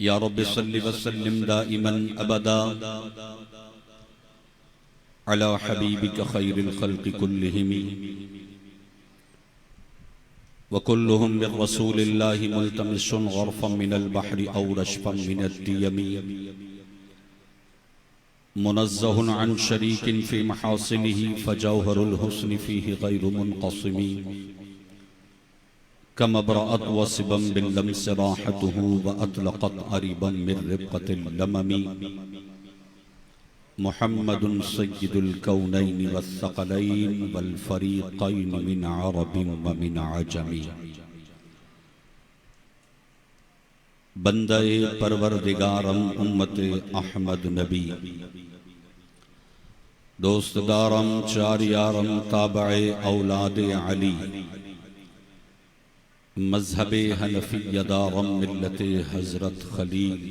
یا رب صل وسلم دائما ابدا علی حبیبک خیر الخلق کلہم وکلہم بالرسول اللہ ملتمس غرفا من البحر او رشفا من الدیم منزہ عن شریک فی محاسنہ فجوہر الحسن فیہ غیر منقسم كما برأت وصبا باللمس راحته وأطلقت عربا من ربقة اللمم محمد سيد الكونين والثقلين والفريقين من عرب ومن عجم بندہ پروردگارم امت احمد نبی دوست دارم چار یارم تابع اولاد علی مذہب حنفی دارم ملت حضرت خلیل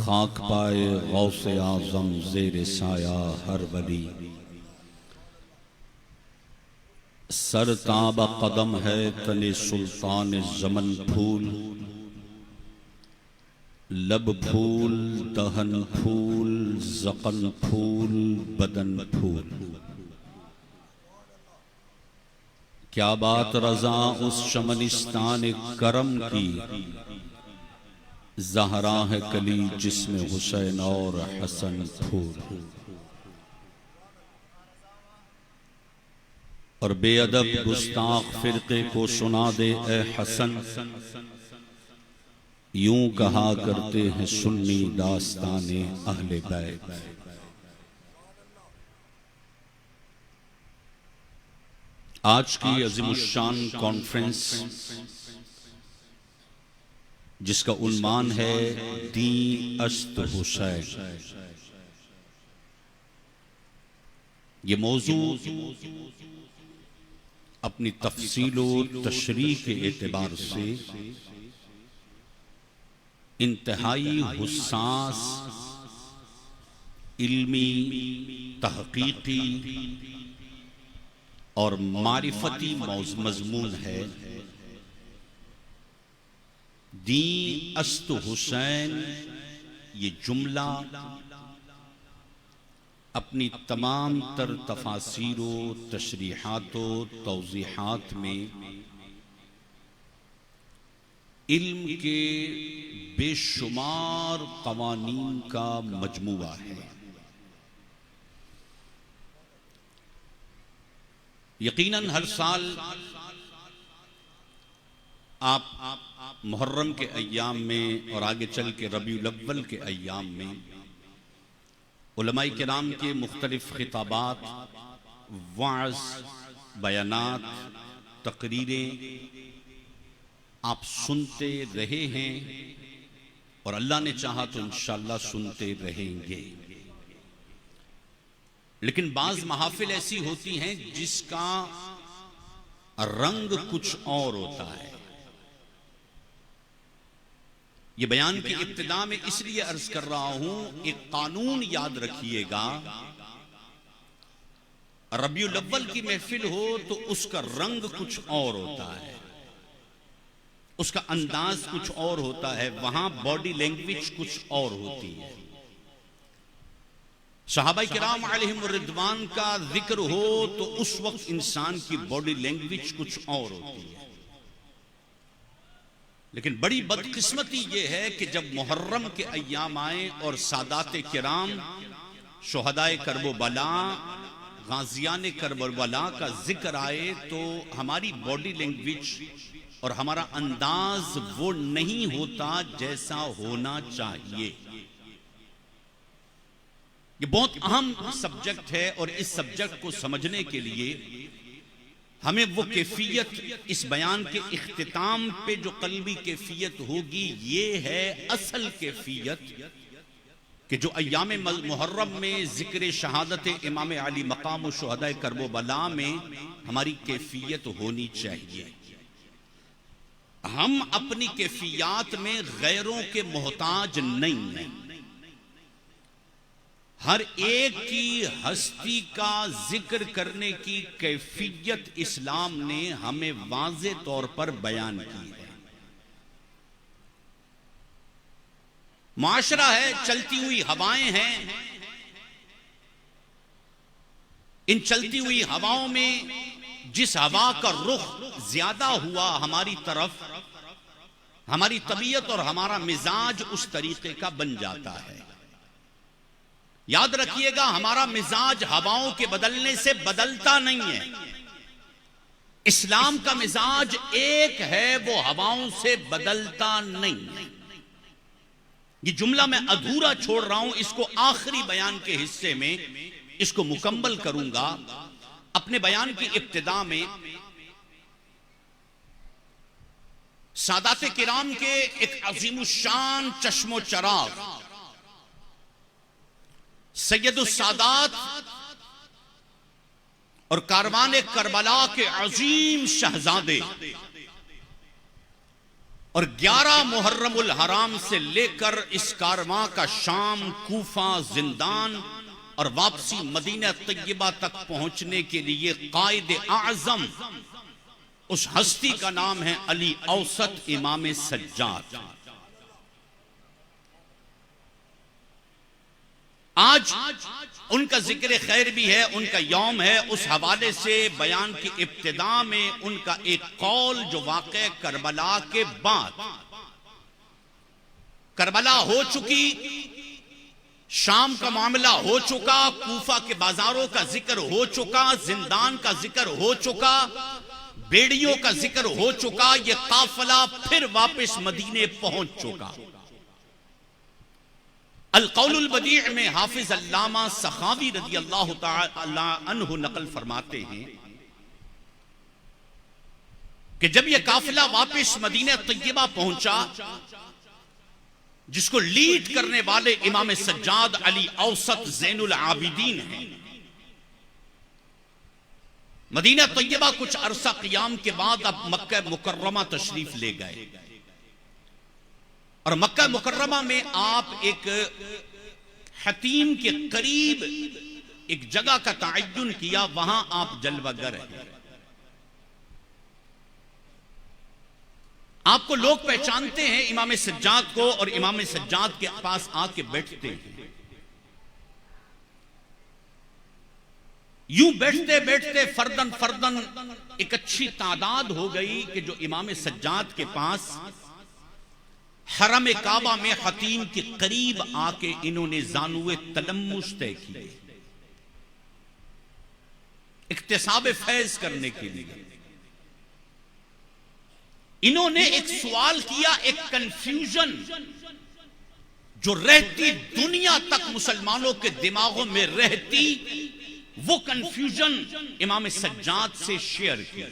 خاک پائے غوث اعظم زیر سایہ ہر ولی سر تاب قدم ہے تن سلطان زمن پھول لب پھول دہن پھول زقن پھول بدن پھول کیا بات رضا اس شمنستان کرم کی زہرا ہے کلی جس میں حسین اور حسن پھول اور بے ادب گستاخ فرقے کو سنا دے اے حسن یوں کہا کرتے ہیں سنی داستان اہل بیت آج کی عظیم الشان کانفرنس جس کا عنوان ہے دین است حسین، یہ موضوع اپنی تفصیل و تشریح کے اعتبار سے انتہائی حساس، علمی، تحقیقی اور معرفتی مضمون ہے۔ دین است حسین یہ جملہ اپنی تمام تر تفاسیر و تشریحات و توضیحات میں علم کے بے شمار قوانین کا مجموعہ ہے۔ یقیناً ہر سال آپ محرم کے ایام میں اور آگے چل کے ربیع الاول کے ایام میں علماء کرام کے مختلف خطابات، وعظ، بیانات، تقریریں آپ سنتے رہے ہیں اور اللہ نے چاہا تو انشاءاللہ سنتے رہیں گے۔ لیکن بعض محافل ایسی ہوتی ہیں جس کا رنگ کچھ اور ہوتا ہے۔ یہ بیان کی ابتدا میں اس لیے عرض کر رہا ہوں، ایک قانون یاد رکھیے گا، ربیع الاول کی محفل ہو تو اس کا رنگ کچھ اور ہوتا ہے، اس کا انداز کچھ اور ہوتا ہے، وہاں باڈی لینگویج کچھ اور ہوتی ہے۔ صحابہ کرام علیہم الرضوان کا ذکر ہو تو اس وقت انسان کی باڈی لینگویج کچھ اور ہوتی ہے۔ لیکن بڑی بدقسمتی یہ ہے کہ جب محرم کے ایام آئیں اور سادات کرام، شہدائے کرب و بلا، غازیان کرب و بلا کا ذکر آئے تو ہماری باڈی لینگویج اور ہمارا انداز وہ نہیں ہوتا جیسا ہونا چاہیے۔ یہ بہت اہم سبجیکٹ ہے اور اس سبجیکٹ کو سمجھنے کے لیے ہمیں وہ کیفیت، اس بیان کے اختتام پہ جو قلبی کیفیت ہوگی، یہ ہے اصل کیفیت کہ جو ایام محرم میں ذکر شہادت امام علی مقام و شہداء کرب و بلا میں ہماری کیفیت ہونی چاہیے۔ ہم اپنی کیفیات میں غیروں کے محتاج نہیں ہیں۔ ہر ایک کی ہستی کا ذکر کرنے کی کیفیت اسلام نے ہمیں واضح طور پر بیان کی ہے۔ معاشرہ ہے، چلتی ہوئی ہوائیں ہیں. ان چلتی ہوئی ہواؤں میں جس ہوا کا رخ زیادہ ہوا ہماری طرف، ہماری طبیعت اور ہمارا مزاج اس طریقے کا بن جاتا ہے. یاد رکھیے گا، ہمارا مزاج ہواؤں کے بدلنے سے بدلتا نہیں ہے. اسلام کا مزاج ایک ہے، وہ ہواؤں سے بدلتا نہیں. یہ جملہ میں ادھورا چھوڑ رہا ہوں، اس کو آخری بیان کے حصے میں اس کو مکمل کروں گا. اپنے بیان کی ابتدا میں سادات کرام کے ایک عظیم الشان چشم و چراغ سید السادات اور کاروان کربلا کے عظیم شہزادے اور 11 محرم الحرام سے لے کر اس کارواں کا شام، کوفہ، زندان اور واپسی مدینہ طیبہ تک پہنچنے کے لیے قائد اعظم، اس ہستی کا نام ہے علی اوسط امام سجاد. آج ان کا ذکر خیر بھی ہے، ان کا یوم ہے. اس حوالے سے بیان کی ابتدا میں ان کا ایک قول جو واقع کربلا کے بعد، کربلا ہو چکی، شام کا معاملہ ہو چکا، کوفہ کے بازاروں کا ذکر ہو چکا، زندان کا ذکر ہو چکا، بیڑیوں کا ذکر ہو چکا، یہ قافلہ پھر واپس مدینے پہنچ چکا. القول البدیع میں حافظ علامہ سخاوی رضی اللہ تعالی عنہ نقل فرماتے ہیں کہ جب یہ قافلہ واپس مدینہ طیبہ پہنچا، جس کو لیڈ کرنے والے امام سجاد علی اوسط زین العابدین ہیں، مدینہ طیبہ کچھ عرصہ قیام کے بعد اب مکہ مکرمہ تشریف لے گئے. اور مکہ مکرمہ میں آپ ایک حتیم کے قریب ایک جگہ کا تعین کیا، وہاں آپ جلوہ گر ہیں. آپ کو لوگ پہچانتے ہیں امام سجاد کو، اور امام سجاد کے پاس آ کے بیٹھتے ہیں. یوں بیٹھتے بیٹھتے فردن فردن ایک اچھی تعداد ہو گئی کہ جو امام سجاد کے پاس حرم کعبہ میں حتیم کے قریب آ کے انہوں نے زانوے تلمس طے کیے، اکتساب فیض کرنے کے لیے. انہوں نے ایک سوال کیا، ایک کنفیوژن جو رہتی دنیا تک مسلمانوں کے دماغوں میں رہتی، وہ کنفیوژن امام سجاد سے شیئر کی.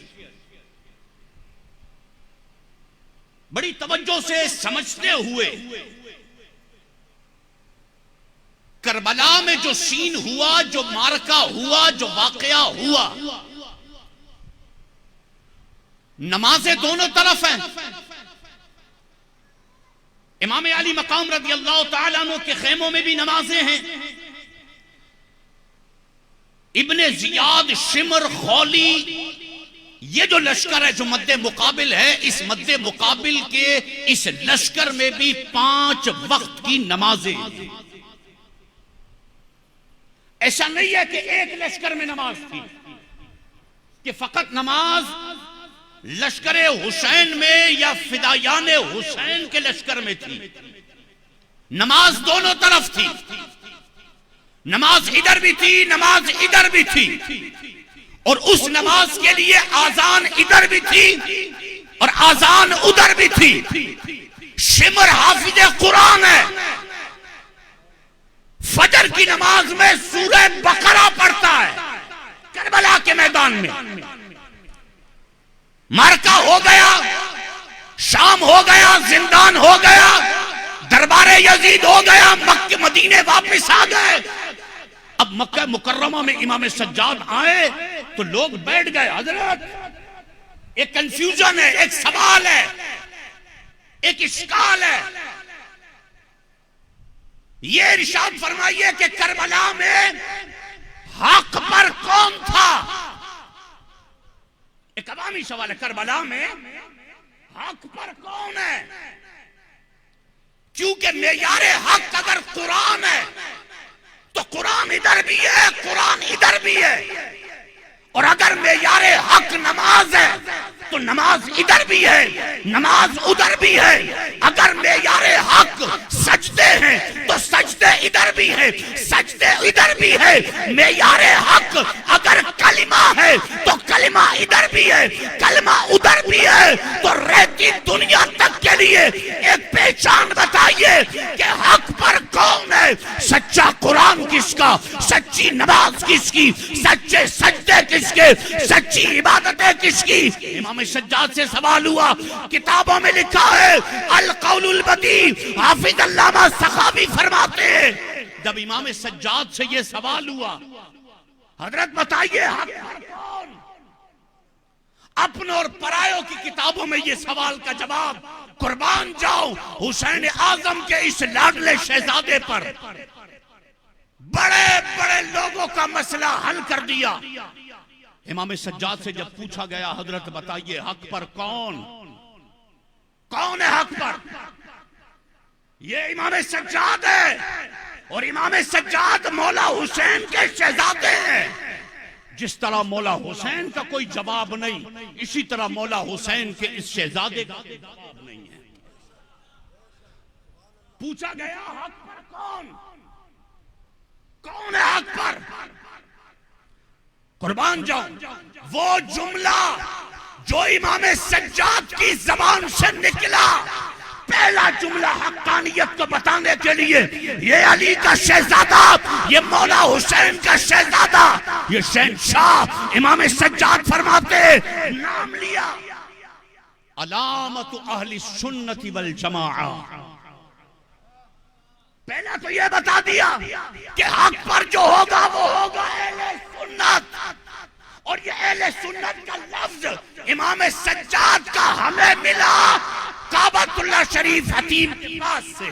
بڑی توجہ سے سمجھتے ہوئے، کربلا میں جو سین ہوا، جو مارکہ ہوا، جو واقعہ ہوا، نمازیں دونوں طرف ہیں. امام علی مقام رضی اللہ تعالیٰ عنہ کے خیموں میں بھی نمازیں ہیں. ابن زیاد، شمر، خولی، یہ جو لشکر ہے جو مد مقابل ہے، اس مد مقابل کے اس لشکر میں بھی 5 وقت کی نمازیں. ایسا نہیں ہے کہ ایک لشکر میں نماز تھی، کہ فقط نماز لشکر حسین میں یا فدایان حسین کے لشکر میں تھی. نماز دونوں طرف تھی، نماز ادھر بھی تھی، نماز ادھر بھی تھی. اور اس نماز کے لیے آذان ادھر بھی تھی اور آذان ادھر بھی تھی. شمر حافظ قرآن ہے، فجر کی نماز میں سورہ بقرہ پڑھتا ہے. کربلا کے میدان میں مارکہ ہو گیا، شام ہو گیا، زندان ہو گیا، دربار یزید ہو گیا، مکہ مدینے واپس آ گئے. اب مکہ مکرمہ میں امام سجاد آئے تو لوگ بیٹھ گئے. حضرت، ایک کنفیوژن ہے، ایک سوال ہے، ایک اشکال ہے. یہ ارشاد فرمائیے کہ کربلا میں حق پر کون تھا؟ ایک عوامی سوال ہے، کربلا میں حق پر کون ہے؟ کیونکہ کہ معیار حق اگر قرآن ہے تو قرآن ادھر بھی ہے، قرآن ادھر بھی ہے، اور اگر معیار حق نماز ہے تو نماز ادھر بھی ہے، نماز ادھر بھی ہے۔ اگر معیار حق سجدے ہیں تو سجدے ادھر بھی ہے، سجدے ادھر بھی ہے۔ معیار حق اگر کلمہ ہے تو کلمہ ادھر بھی ہے، کلمہ ادھر بھی ہے۔ تو رہتی دنیا تک کے لیے ایک پہچان بتائیے کہ حق پر کون ہے؟ سچا قرآن کس کا، سچی نماز کس کی، سچے سجدے کس کے، سچی عبادتیں کس کی؟ امام سجاد سے سوال ہوا، کتابوں میں لکھا ہے القول البدیع، حافظ علامہ سخاوی فرماتے ہیں جب امام سجاد سے یہ سوال ہوا، حضرت بتائیے حق پر کون؟ اپنوں اور پرایوں کی کتابوں میں یہ سوال کا جواب، قربان جاؤ حسین اعظم کے اس لاڈلے شہزادے پر بڑے بڑے لوگوں کا مسئلہ حل کر دیا۔ امام سجاد سے جب پوچھا گیا حضرت بتائیے حق پر کون ہے حق پر؟ یہ امام سجاد ہے، اور امام سجاد مولا حسین کے شہزادے ہیں۔ جس طرح مولا حسین کا کوئی جواب نہیں، اسی طرح مولا حسین کے اس شہزادے کا جواب نہیں ہے۔ پوچھا گیا حق پر کون ہے حق پر؟ قربان جاؤ وہ جملہ جو امام سجاد کی زبان سے نکلا، پہلا جملہ حقانیت کو بتانے کے لیے، یہ علی کا شہزادہ، یہ مولا حسین کا شہزادہ، یہ شہنشاہ، امام سجاد فرماتے نام لیا علامت اہل السنت والجماعہ۔ پہلا تو یہ بتا دیا کہ حق پر جو ہوگا وہ ہوگا اہل سنت، اور یہ اہل سنت کا لفظ امام سجاد کا ہمیں ملا کعبۃ اللہ شریف حتیم کے پاس سے۔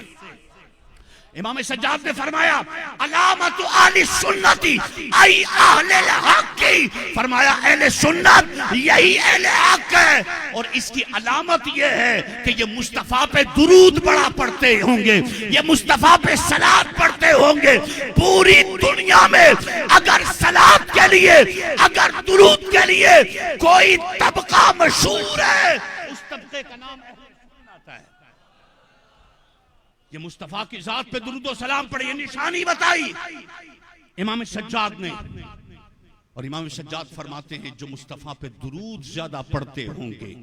امام سجاد نے فرمایا علامت اہل سنتی ای اہل الحق کی، فرمایا اہل سنت یہی اہل حق ہے، اور اس کی علامت یہ ہے کہ یہ مصطفیٰ پہ درود بڑا پڑھتے ہوں گے، یہ مصطفیٰ پہ صلوات پڑھتے ہوں گے۔ پوری دنیا میں اگر صلوات کے لیے، اگر درود کے لیے کوئی طبقہ مشہور ہے، اس طبقے کا نام اہل سنت ہے۔ یہ مصطفیٰ کی ذات پہ درود و سلام پڑھے، یہ نشانی بتائی امام سجاد نے، اور امام سجاد فرماتے ہیں جو مصطفیٰ پہ درود زیادہ پڑھتے ہوں گے،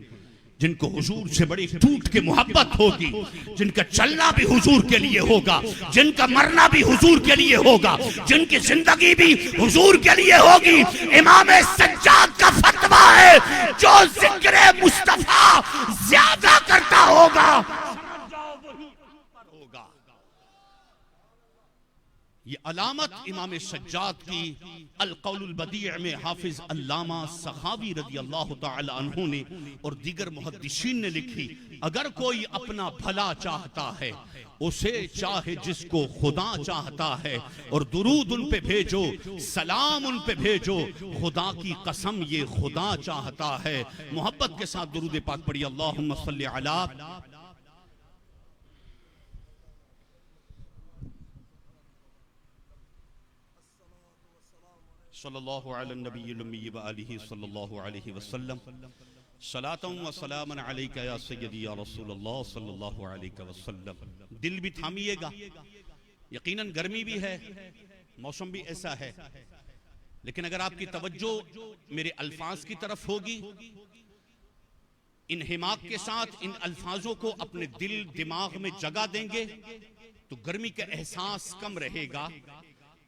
جن کو حضور سے بڑی ٹوٹ کے محبت ہوگی، جن کا چلنا بھی حضور کے لیے ہوگا، جن کا مرنا بھی حضور کے لیے ہوگا، جن کی زندگی بھی حضور کے لیے ہوگی، امام سجاد کا فتویٰ ہے جو ذکر مصطفیٰ زیادہ کرتا ہوگا یہ علامت امام سجاد کی القول البدیع میں حافظ علامہ سخاوی رضی اللہ تعالی عنہ نے اور دیگر محدثین نے لکھی، اگر کوئی اپنا بھلا چاہتا ہے اسے چاہے جس کو خدا چاہتا ہے، اور درود ان پہ بھیجو، سلام ان پہ بھیجو، خدا کی قسم یہ خدا چاہتا ہے۔ محبت کے ساتھ درود پاک پڑھی، اللہم صلی علی صلی اللہ علی النبی الامی وآلہ صلی اللہ علیہ وسلم، صلاۃ و سلام علیکہ یا سیدی یا رسول اللہ صلی اللہ علیہ وسلم۔ دل بھی تھامیے گا، یقیناً گرمی بھی ہے، موسم بھی ایسا ہے، لیکن اگر آپ کی توجہ میرے الفاظ کی طرف ہوگی، انہماک کے ساتھ ان الفاظوں کو اپنے دل دماغ میں جگہ دیں گے تو گرمی کا احساس کم رہے گا،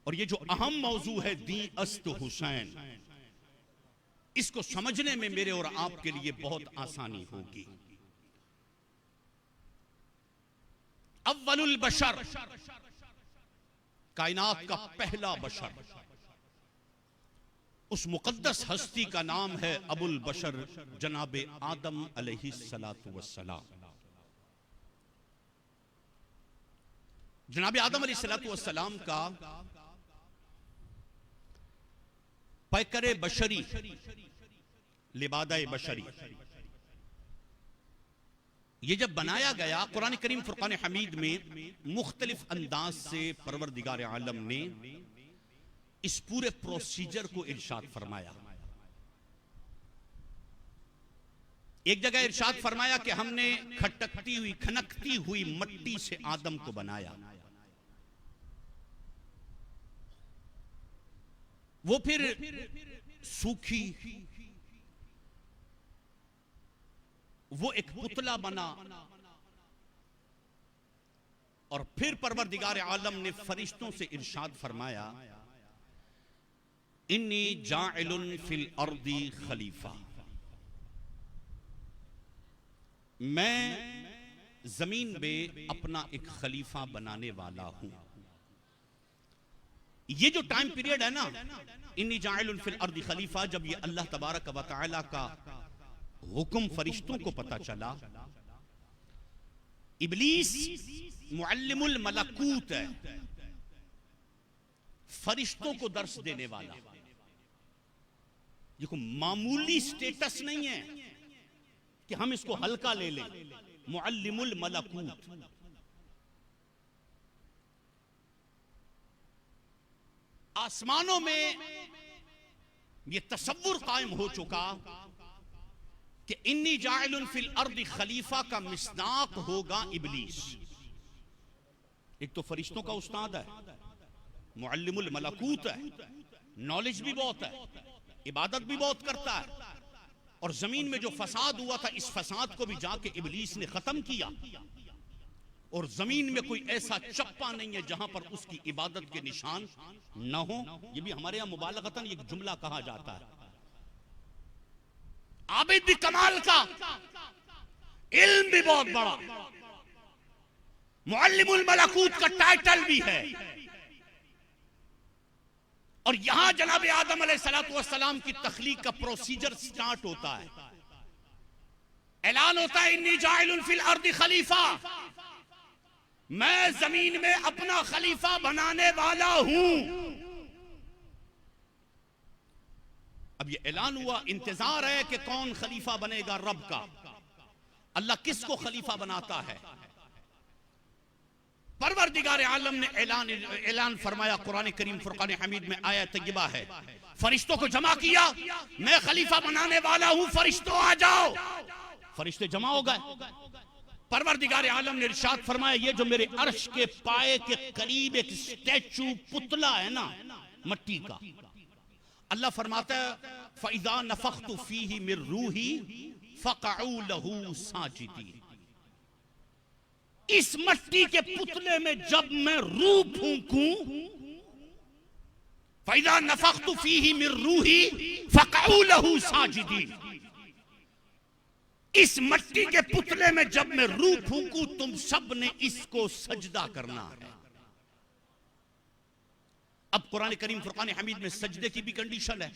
اور یہ جو اہم موضوع ہے دین است حسین، اس کو سمجھنے میں میرے اور آپ کے لیے بہت آسانی ہوگی۔ اول البشر، کائنات کا پہلا بشر، اس مقدس ہستی کا نام ہے ابو البشر جناب آدم علیہ السلام۔ جناب آدم علیہ السلام کا پیکر بشری، لبادہ بشری، یہ جب بنایا گیا، قرآن کریم فرقان حمید میں مختلف انداز سے پروردگار عالم نے اس پورے پروسیجر کو ارشاد فرمایا. ایک جگہ ارشاد فرمایا کہ ہم نے کھٹکتی ہوئی کھنکتی ہوئی مٹی سے آدم کو بنایا. وہ پھر سوکھی، وہ ایک پتلا بنا، اور پھر پروردگار عالم نے فرشتوں سے ارشاد فرمایا انی جاعل فی الارض خلیفہ، میں زمین میں اپنا ایک خلیفہ بنانے والا ہوں. یہ جو ٹائم پیریڈ ہے نا، انی جاعل فی الارض خلیفہ، جب یہ اللہ تبارک و تعالی کا حکم فرشتوں کو پتا چلا، ابلیس معلم الملکوت ہے، فرشتوں کو درس دینے والا. یہ کوئی معمولی سٹیٹس نہیں ہے کہ ہم اس کو ہلکا لے لیں. معلم الملکوت. آسمانوں میں یہ تصور قائم ہو چکا کہ انی جاعل فی الارض خلیفہ کا مصداق ہوگا ابلیس. ایک تو فرشتوں کا استاد ہے، معلم الملکوت ہے، نالج بھی بہت ہے، عبادت بھی بہت کرتا ہے، اور زمین میں جو فساد ہوا تھا اس فساد کو بھی جا کے ابلیس نے ختم کیا. اور زمین میں کوئی ایسا چپا نہیں ہے جہاں پر اس کی عبادت کے نشان نہ ہوں. یہ بھی ہمارے یہاں مبالغتاً ایک جملہ کہا جاتا ہے. عابد بھی کمال کا، علم بھی بہت بڑا، معلم الملکوت کا ٹائٹل بھی ہے. اور یہاں جناب آدم علیہ السلام کی تخلیق کا پروسیجر سٹارٹ ہوتا ہے. اعلان ہوتا ہے انی جاعل فی الارض خلیفہ، میں زمین میں اپنا خلیفہ بنانے والا ہوں. اب یہ اعلان ہوا، انتظار ہے کہ کون خلیفہ بنے گا رب کا. اللہ کس کو خلیفہ بناتا ہے؟ پروردگار عالم نے اعلان فرمایا. قرآن کریم فرقان حمید میں آیت طیبہ ہے، فرشتوں کو جمع کیا، میں خلیفہ بنانے والا ہوں، فرشتوں آ جاؤ. فرشتے جمع ہو گئے. پروردگار عالم نے ارشاد فرمایا یہ جو میرے عرش کے پائے کے قریب ایک سٹیچو پتلا ہے نا مٹی کا، اللہ فرماتا ہے فَإِذَا نَفَخْتُ فِيهِ مِن رُوحِي فَقَعُوا لَهُ سَاجِدِينَ. اس مٹی کے پتلے میں جب میں روح پھونکوں، فَإِذَا نَفَخْتُ فِيهِ مِن رُوحِي فَقَعُوا لَهُ سَاجِدِينَ. اس مٹی کے پتلے میں جب میں روح پھونکوں تم سب نے اس کو سجدہ کرنا ہے. اب قرآن کریم فرقان حمید میں سجدے کی بھی کنڈیشن ہے.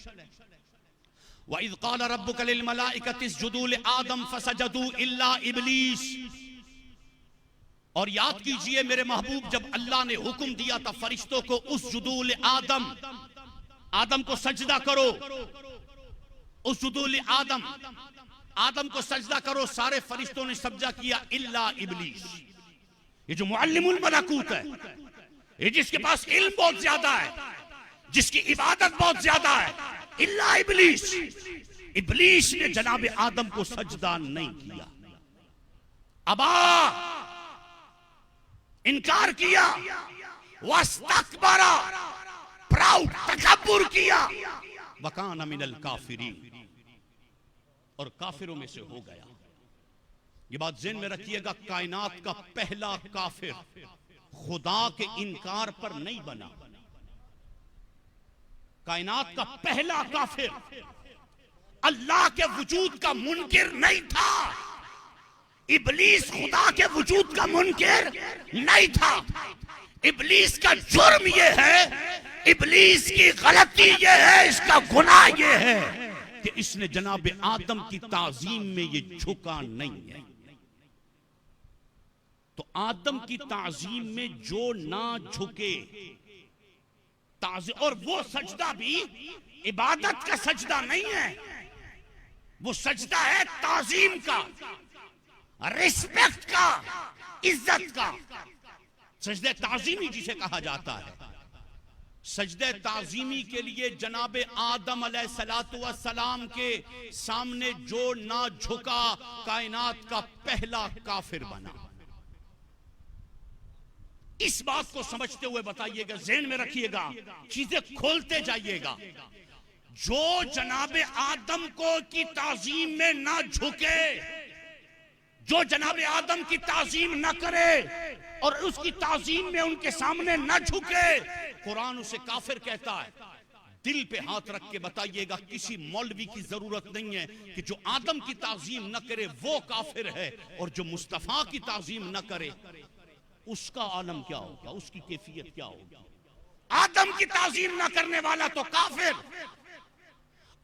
وَإِذْ قَالَ رَبُّكَ لِلْمَلَائِكَةِ اسْجُدُوا لِآدَمَ فَسَجَدُوا إِلَّا إِبْلِيسَ. اور یاد کیجئے میرے محبوب، جب اللہ نے حکم دیا تھا فرشتوں کو اسجدوا لآدم، آدم کو سجدہ کرو، اسجدوا لآدم، آدم کو سجدہ کرو، سارے فرشتوں نے سجدہ کیا الا ابلیس. یہ جو معلم الملکوت ہے، یہ جس کے پاس علم بہت زیادہ ہے، جس کی عبادت بہت زیادہ ہے، الا ابلیس. ابلیس نے جناب آدم کو سجدہ نہیں کیا. ابا، انکار کیا، واستکبر، پراؤڈ، تکبر کیا، وکان من الکافرین، اور کافروں میں سے ہو گیا. یہ بات ذہن میں رکھیے گا، کائنات کا پہلا کافر خدا کے انکار پر نہیں بنا. کائنات کا پہلا کافر اللہ کے وجود کا منکر نہیں تھا. ابلیس خدا کے وجود کا منکر نہیں تھا. ابلیس کا جرم یہ ہے، ابلیس کی غلطی یہ ہے، اس کا گناہ یہ ہے کہ اس نے جناب آدم کی تعظیم میں یہ جھکا نہیں ہے. تو آدم کی تعظیم میں جو نہ جھکے، اور وہ سجدہ بھی عبادت کا سجدہ نہیں ہے، وہ سجدہ ہے تعظیم کا. ریسپیکٹ کا، عزت کا، سجدہ تعظیمی جسے کہا جاتا ہے. سجدہ تعظیمی کے لیے جناب آدم علیہ السلام کے سامنے جو نہ جھکا کائنات کا پہلا کافر بنا. اس بات کو سمجھتے ہوئے بتائیے گا، ذہن میں رکھیے گا، چیزیں کھولتے جائیے گا. جو جناب آدم کو کی تعظیم میں نہ جھکے، جو جناب آدم کی تعظیم نہ کرے اور اس کی تعظیم میں ان کے سامنے نہ جھکے، قرآن اسے کافر کہتا ہے. دل پہ ہاتھ رکھ کے بتائیے گا، کسی مولوی کی ضرورت نہیں ہے کہ جو آدم کی تعظیم نہ کرے وہ کافر ہے، اور جو مصطفیٰ کی تعظیم نہ کرے اس کا عالم کیا ہوگا، اس کی کیفیت کیا ہوگی. آدم کی تعظیم نہ کرنے والا تو کافر،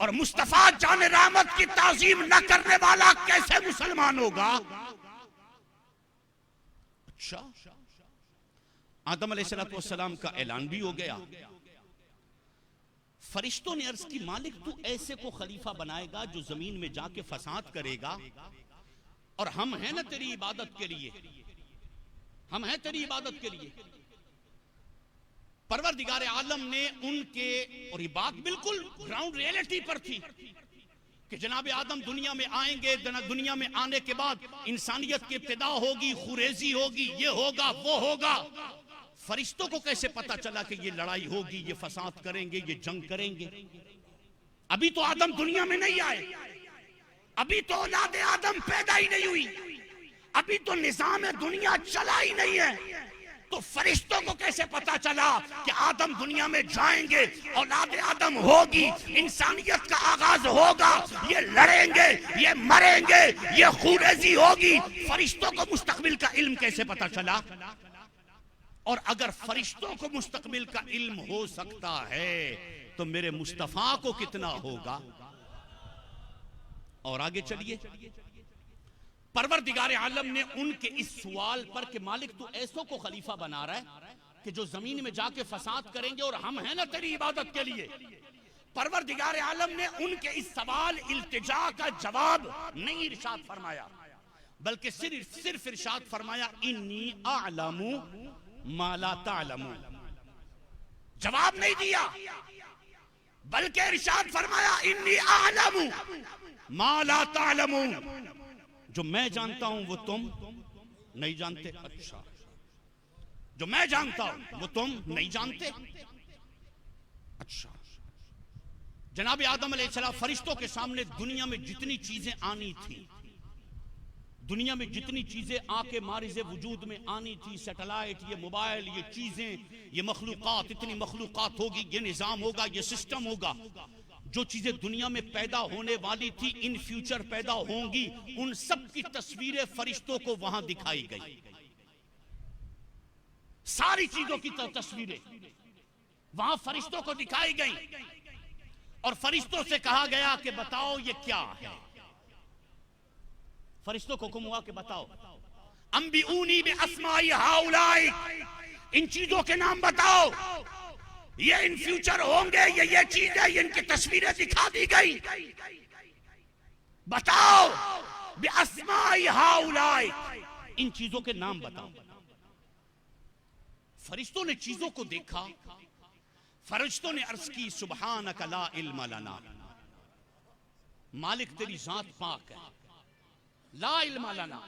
اور مصطفیٰ جان رحمت کی تعظیم نہ کرنے والا کیسے مسلمان ہوگا؟ اچھا، آدم علیہ السلام کا اعلان بھی ہو گیا. فرشتوں نے عرض کی، مالک تو ایسے کو خلیفہ بنائے گا جو زمین میں جا کے فساد کرے گا، اور ہم ہیں نا تیری عبادت کے لیے، ہم ہیں تیری عبادت کے لیے. پروردگار عالم نے ان کے، اور یہ بات بالکل گراؤنڈ ریئلٹی پر تھی کہ جناب آدم دنیا میں آئیں گے، دنیا میں آنے کے بعد انسانیت کی ابتدا ہوگی، خوریزی ہوگی، یہ ہوگا وہ ہوگا. فرشتوں کو کیسے پتا چلا کہ یہ لڑائی ہوگی، یہ فساد کریں گے، یہ جنگ کریں گے؟ ابھی تو آدم دنیا میں نہیں آئے، ابھی تو اولاد آدم پیدا ہی نہیں ہوئی، ابھی تو نظام دنیا چلا ہی نہیں ہے. تو فرشتوں کو کیسے پتا چلا کہ آدم دنیا میں جائیں گے، اولاد آدم ہوگی، انسانیت کا آغاز ہوگا، یہ لڑیں گے، یہ مریں گے، یہ خوریزی ہوگی؟ فرشتوں کو مستقبل کا علم کیسے پتا چلا؟ اور اگر فرشتوں کو مستقبل کا علم ہو سکتا ہے تو میرے مصطفیٰ کو کتنا ہوگا؟ اور آگے چلیے، پروردگار عالم نے ان کے اس سوال پر کہ مالک تو ایسوں کو خلیفہ بنا رہا ہے کہ جو زمین میں جا کے فساد کریں گے، اور ہم ہیں نا تیری عبادت کے لیے. پروردگار عالم نے ان کے اس سوال التجا کا جواب نہیں ارشاد فرمایا، بلکہ صرف ارشاد فرمایا انی اعلم ما لا تعلمون. جواب نہیں دیا، بلکہ ارشاد فرمایا انی اعلم ما لا تعلمون. جو میں جانتا ہوں وہ تم نہیں جانتے. اچھا، جو میں جانتا ہوں وہ تم نہیں جانتے. اچھا، جناب آدم علیہ السلام فرشتوں کے سامنے دنیا میں جتنی چیزیں آنی تھی، دنیا میں جتنی چیزیں آ کے مارز وجود میں آنی تھی، سیٹلائٹ، یہ موبائل، یہ چیزیں، یہ مخلوقات، اتنی مخلوقات ہوگی، یہ نظام ہوگا، یہ سسٹم ہوگا، جو چیزیں دنیا میں پیدا ہونے والی تھی، ان فیوچر پیدا ہوں گی، ان سب کی تصویریں فرشتوں کو وہاں دکھائی گئی. ساری چیزوں کی تصویریں وہاں فرشتوں کو دکھائی گئی، اور فرشتوں سے کہا گیا کہ بتاؤ یہ کیا ہے. فرشتوں کو حکم ہوا کہ بتاؤ، انبئونی باسماء ہؤلاء، ان چیزوں کے نام بتاؤ، یہ ان فیوچر ہوں گے، یہ چیزیں، یہ ان کی تصویریں دکھا دی گئی، بتاؤ باسماء ہؤلاء، ان چیزوں کے نام بتاؤ. فرشتوں نے چیزوں کو دیکھا، فرشتوں نے عرض کی سبحانک لا علم لنا، مالک تیری ذات پاک ہے، لا علم لنا،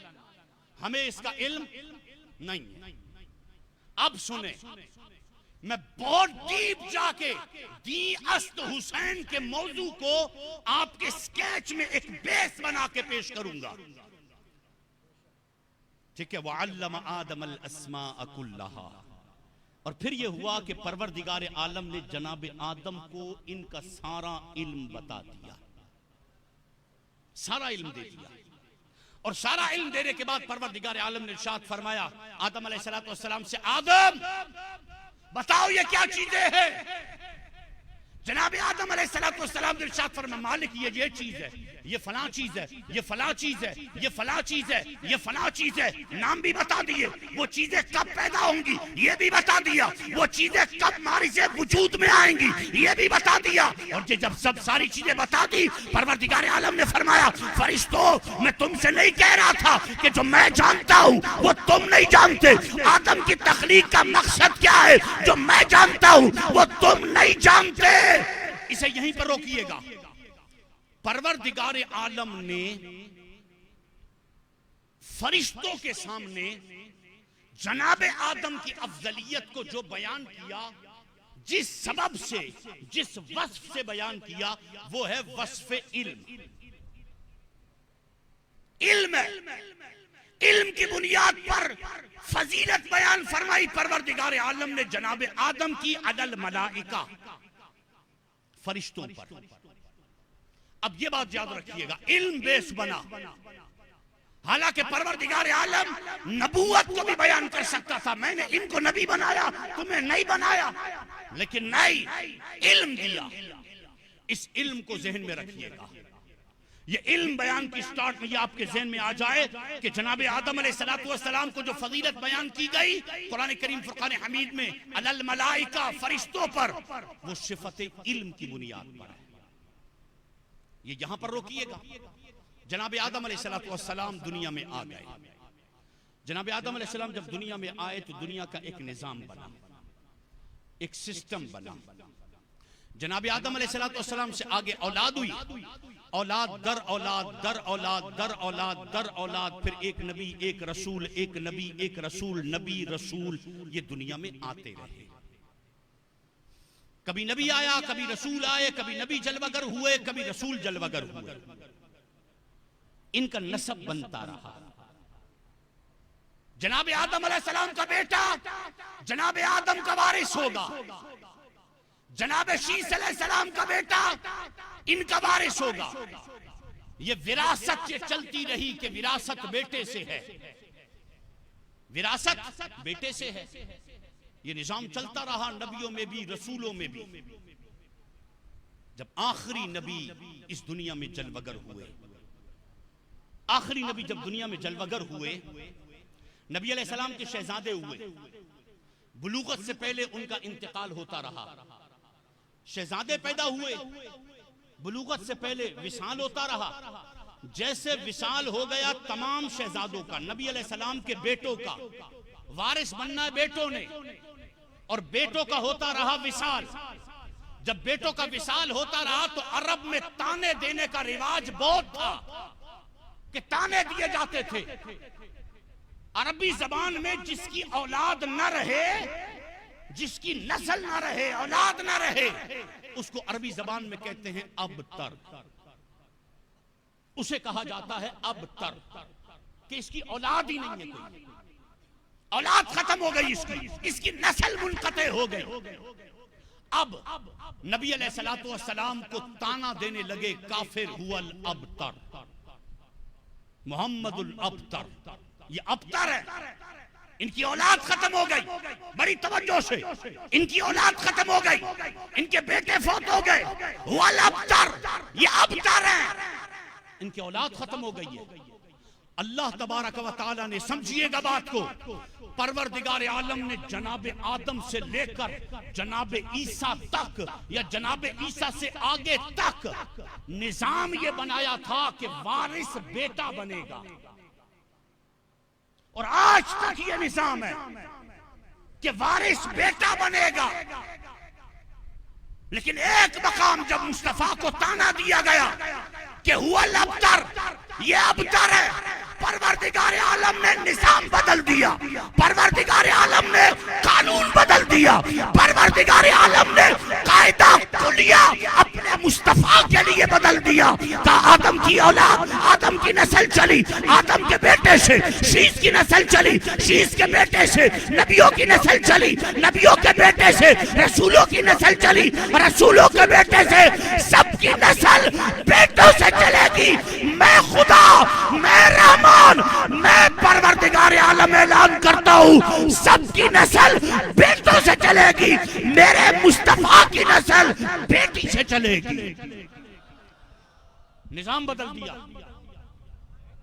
ہمیں اس کا علم نہیں ہے. اب سنیں، میں بہت ڈیپ جا کے دی است حسین کے موضوع کو آپ کے سکیچ میں ایک بیس بنا کے پیش کروں گا. ٹھیک ہے؟ وَعَلَّمَ آدَمَ الْأَسْمَاءَ كُلَّهَا. اور پھر یہ ہوا کہ پروردگار عالم نے جناب آدم کو ان کا سارا علم بتا دیا، سارا علم دے دیا. اور سارا علم دینے کے بعد پروردگار عالم نے ارشاد فرمایا آدم علیہ السلام سے، آدم بتاؤ یہ کیا چیزیں ہیں؟ جناب آدم علیہ السلام نے ارشاد فرمایا مالک یہ چیز ہے، یہ فلاں چیز ہے، یہ فلاں چیز ہے، یہ فلاں چیز ہے، یہ فلاں چیز ہے، نام بھی بتا دیے، وہ چیزیں کب پیدا ہوں گی یہ بھی بتا دیا، وہ چیزیں کب مارج وجود میں آئیں گی یہ بھی بتا دیا، اور جب ساری چیزیں بتا دی پروردگار عالم نے فرمایا فرشتوں میں تم سے نہیں کہہ رہا تھا کہ جو میں جانتا ہوں وہ تم نہیں جانتے، آدم کی تخلیق کا مقصد کیا ہے جو میں جانتا ہوں وہ تم نہیں جانتے۔ اسے یہیں پر روکیے گا۔ پروردگار عالم نے فرشتوں کے سامنے جناب آدم کی افضلیت کو جو بیان کیا، جس سبب سے، جس وصف سے بیان کیا، وہ ہے وصف علم۔ علم ہے، علم کی بنیاد پر فضیلت بیان فرمائی پروردگار عالم نے جناب آدم کی علی الملائکہ، فرشتوں پر۔ اب یہ بات یاد رکھیے گا، علم بیس بنا، حالانکہ پروردگار عالم نبوت کو بھی بیان کر سکتا تھا، میں نے ان کو نبی بنایا تمہیں نہیں بنایا، لیکن نہیں، علم دیا۔ اس علم کو ذہن میں رکھیے گا۔ یہ علم بیان کی سٹارٹ میں یہ آپ کے ذہن میں آ جائے کہ جناب آدم علیہ السلام کو جو فضیلت بیان کی گئی قرآن کریم فرقان حمید میں علی الملائکہ، فرشتوں پر، وہ صفت علم کی بنیاد پر ہے۔ یہ یہاں پر روکیے گا۔ جناب آدم علیہ السلام دنیا میں آ گئے۔ جناب آدم علیہ السلام جب دنیا میں آئے تو دنیا کا ایک نظام بنا، ایک سسٹم بنا۔ جناب آدم علیہ السلام سے آگے اولاد ہوئی، اولاد در اولاد در اولاد در اولاد در اولاد، پھر ایک نبی، ایک رسول، ایک نبی، ایک رسول، نبی، رسول، یہ دنیا میں آتے رہے۔ کبھی نبی آیا، کبھی رسول آئے، کبھی نبی جلوگر ہوئے، کبھی رسول جلوگر ہوئے، ان کا نسب بنتا رہا۔ جناب آدم علیہ السلام کا بیٹا جناب آدم کا وارث ہوگا، جناب شیس علیہ السلام کا بیٹا ان کا وارث ہوگا۔ یہ وراثت یہ چلتی رہی کہ وراثت بیٹے سے ہے، وراثت بیٹے سے ہے۔ یہ نظام چلتا رہا نبیوں میں بھی، رسولوں میں بھی۔ جب آخری نبی اس دنیا میں جلوگر ہوئے، آخری نبی جب دنیا میں جلوگر ہوئے، نبی علیہ السلام کے شہزادے ہوئے، بلوغت سے پہلے ان کا انتقال ہوتا رہا، شہزادے پیدا ہوئے، بلوغت سے پہلے وصال ہوتا رہا۔ جیسے وصال ہو گیا تمام شہزادوں کا، نبی علیہ السلام کے بیٹوں کا، وارث بننا ہے بیٹوں نے، اور بیٹوں کا ہوتا رہا وصال۔ جب بیٹوں کا وصال ہوتا رہا تو عرب میں تانے دینے کا رواج بہت تھا کہ تانے دیے جاتے تھے۔ عربی زبان میں جس کی اولاد نہ رہے، جس کی نسل نہ رہے، اولاد نہ رہے، اس کو عربی زبان میں کہتے ہیں ابتر۔ اسے کہا جاتا ہے ابتر، کہ اس کی اولاد ہی نہیں ہے، کوئی اولاد ختم ہو گئی، اس کی نسل منقطع ہو گئی۔ اب نبی علیہ السلام کو تانا دینے لگے کافر هو الابتر، محمد الابتر، یہ ابتر ہے، ان کی اولاد ختم ہو گئی۔ بڑی توجہ سے، ان کی اولاد ختم ہو گئی، ان کے بیٹے فوت ہو گئے، هو الابتر، یہ ابتر ہے، ان کی اولاد ختم ہو گئی ہے۔ اللہ تبارک و تعالی نے، سمجھئے گا بات کو، پروردگار عالم نے جناب آدم سے لے کر جناب عیسیٰ تک، یا جناب عیسیٰ سے آگے تک نظام یہ بنایا تھا کہ وارث بیٹا بنے گا، اور آج تک یہ نظام ہے کہ وارث بیٹا بنے گا۔ لیکن ایک مقام جب مصطفیٰ کو تانا دیا گیا کہ هو الابتر، یہ ابتر ہے، پروردگار عالم نے نظام بدل دیا، پروردگار عالم نے قانون بدل دیا، پروردگار عالم نے قاعدہ کلیہ اپنے مصطفیٰ کے لیے بدل دیا۔ کہا آدم کی اولاد، آدم کی نسل چلی، آدم کے بیٹے سے شیس کی نسل چلی، شیس کے بیٹے سے نبیوں کی نسل چلی، نبیوں کے بیٹے سے رسولوں کی نسل چلی، رسولوں کے بیٹے سے سب کی نسل بیٹوں سے چلے گی. میں خدا، میں رحمان، میں پروردگار عالم اعلان کرتا ہوں سب کی نسل بیٹوں سے چلے گی. میرے مصطفیٰ کی نسل بیٹی سے چلے گی. نظام بدل دیا،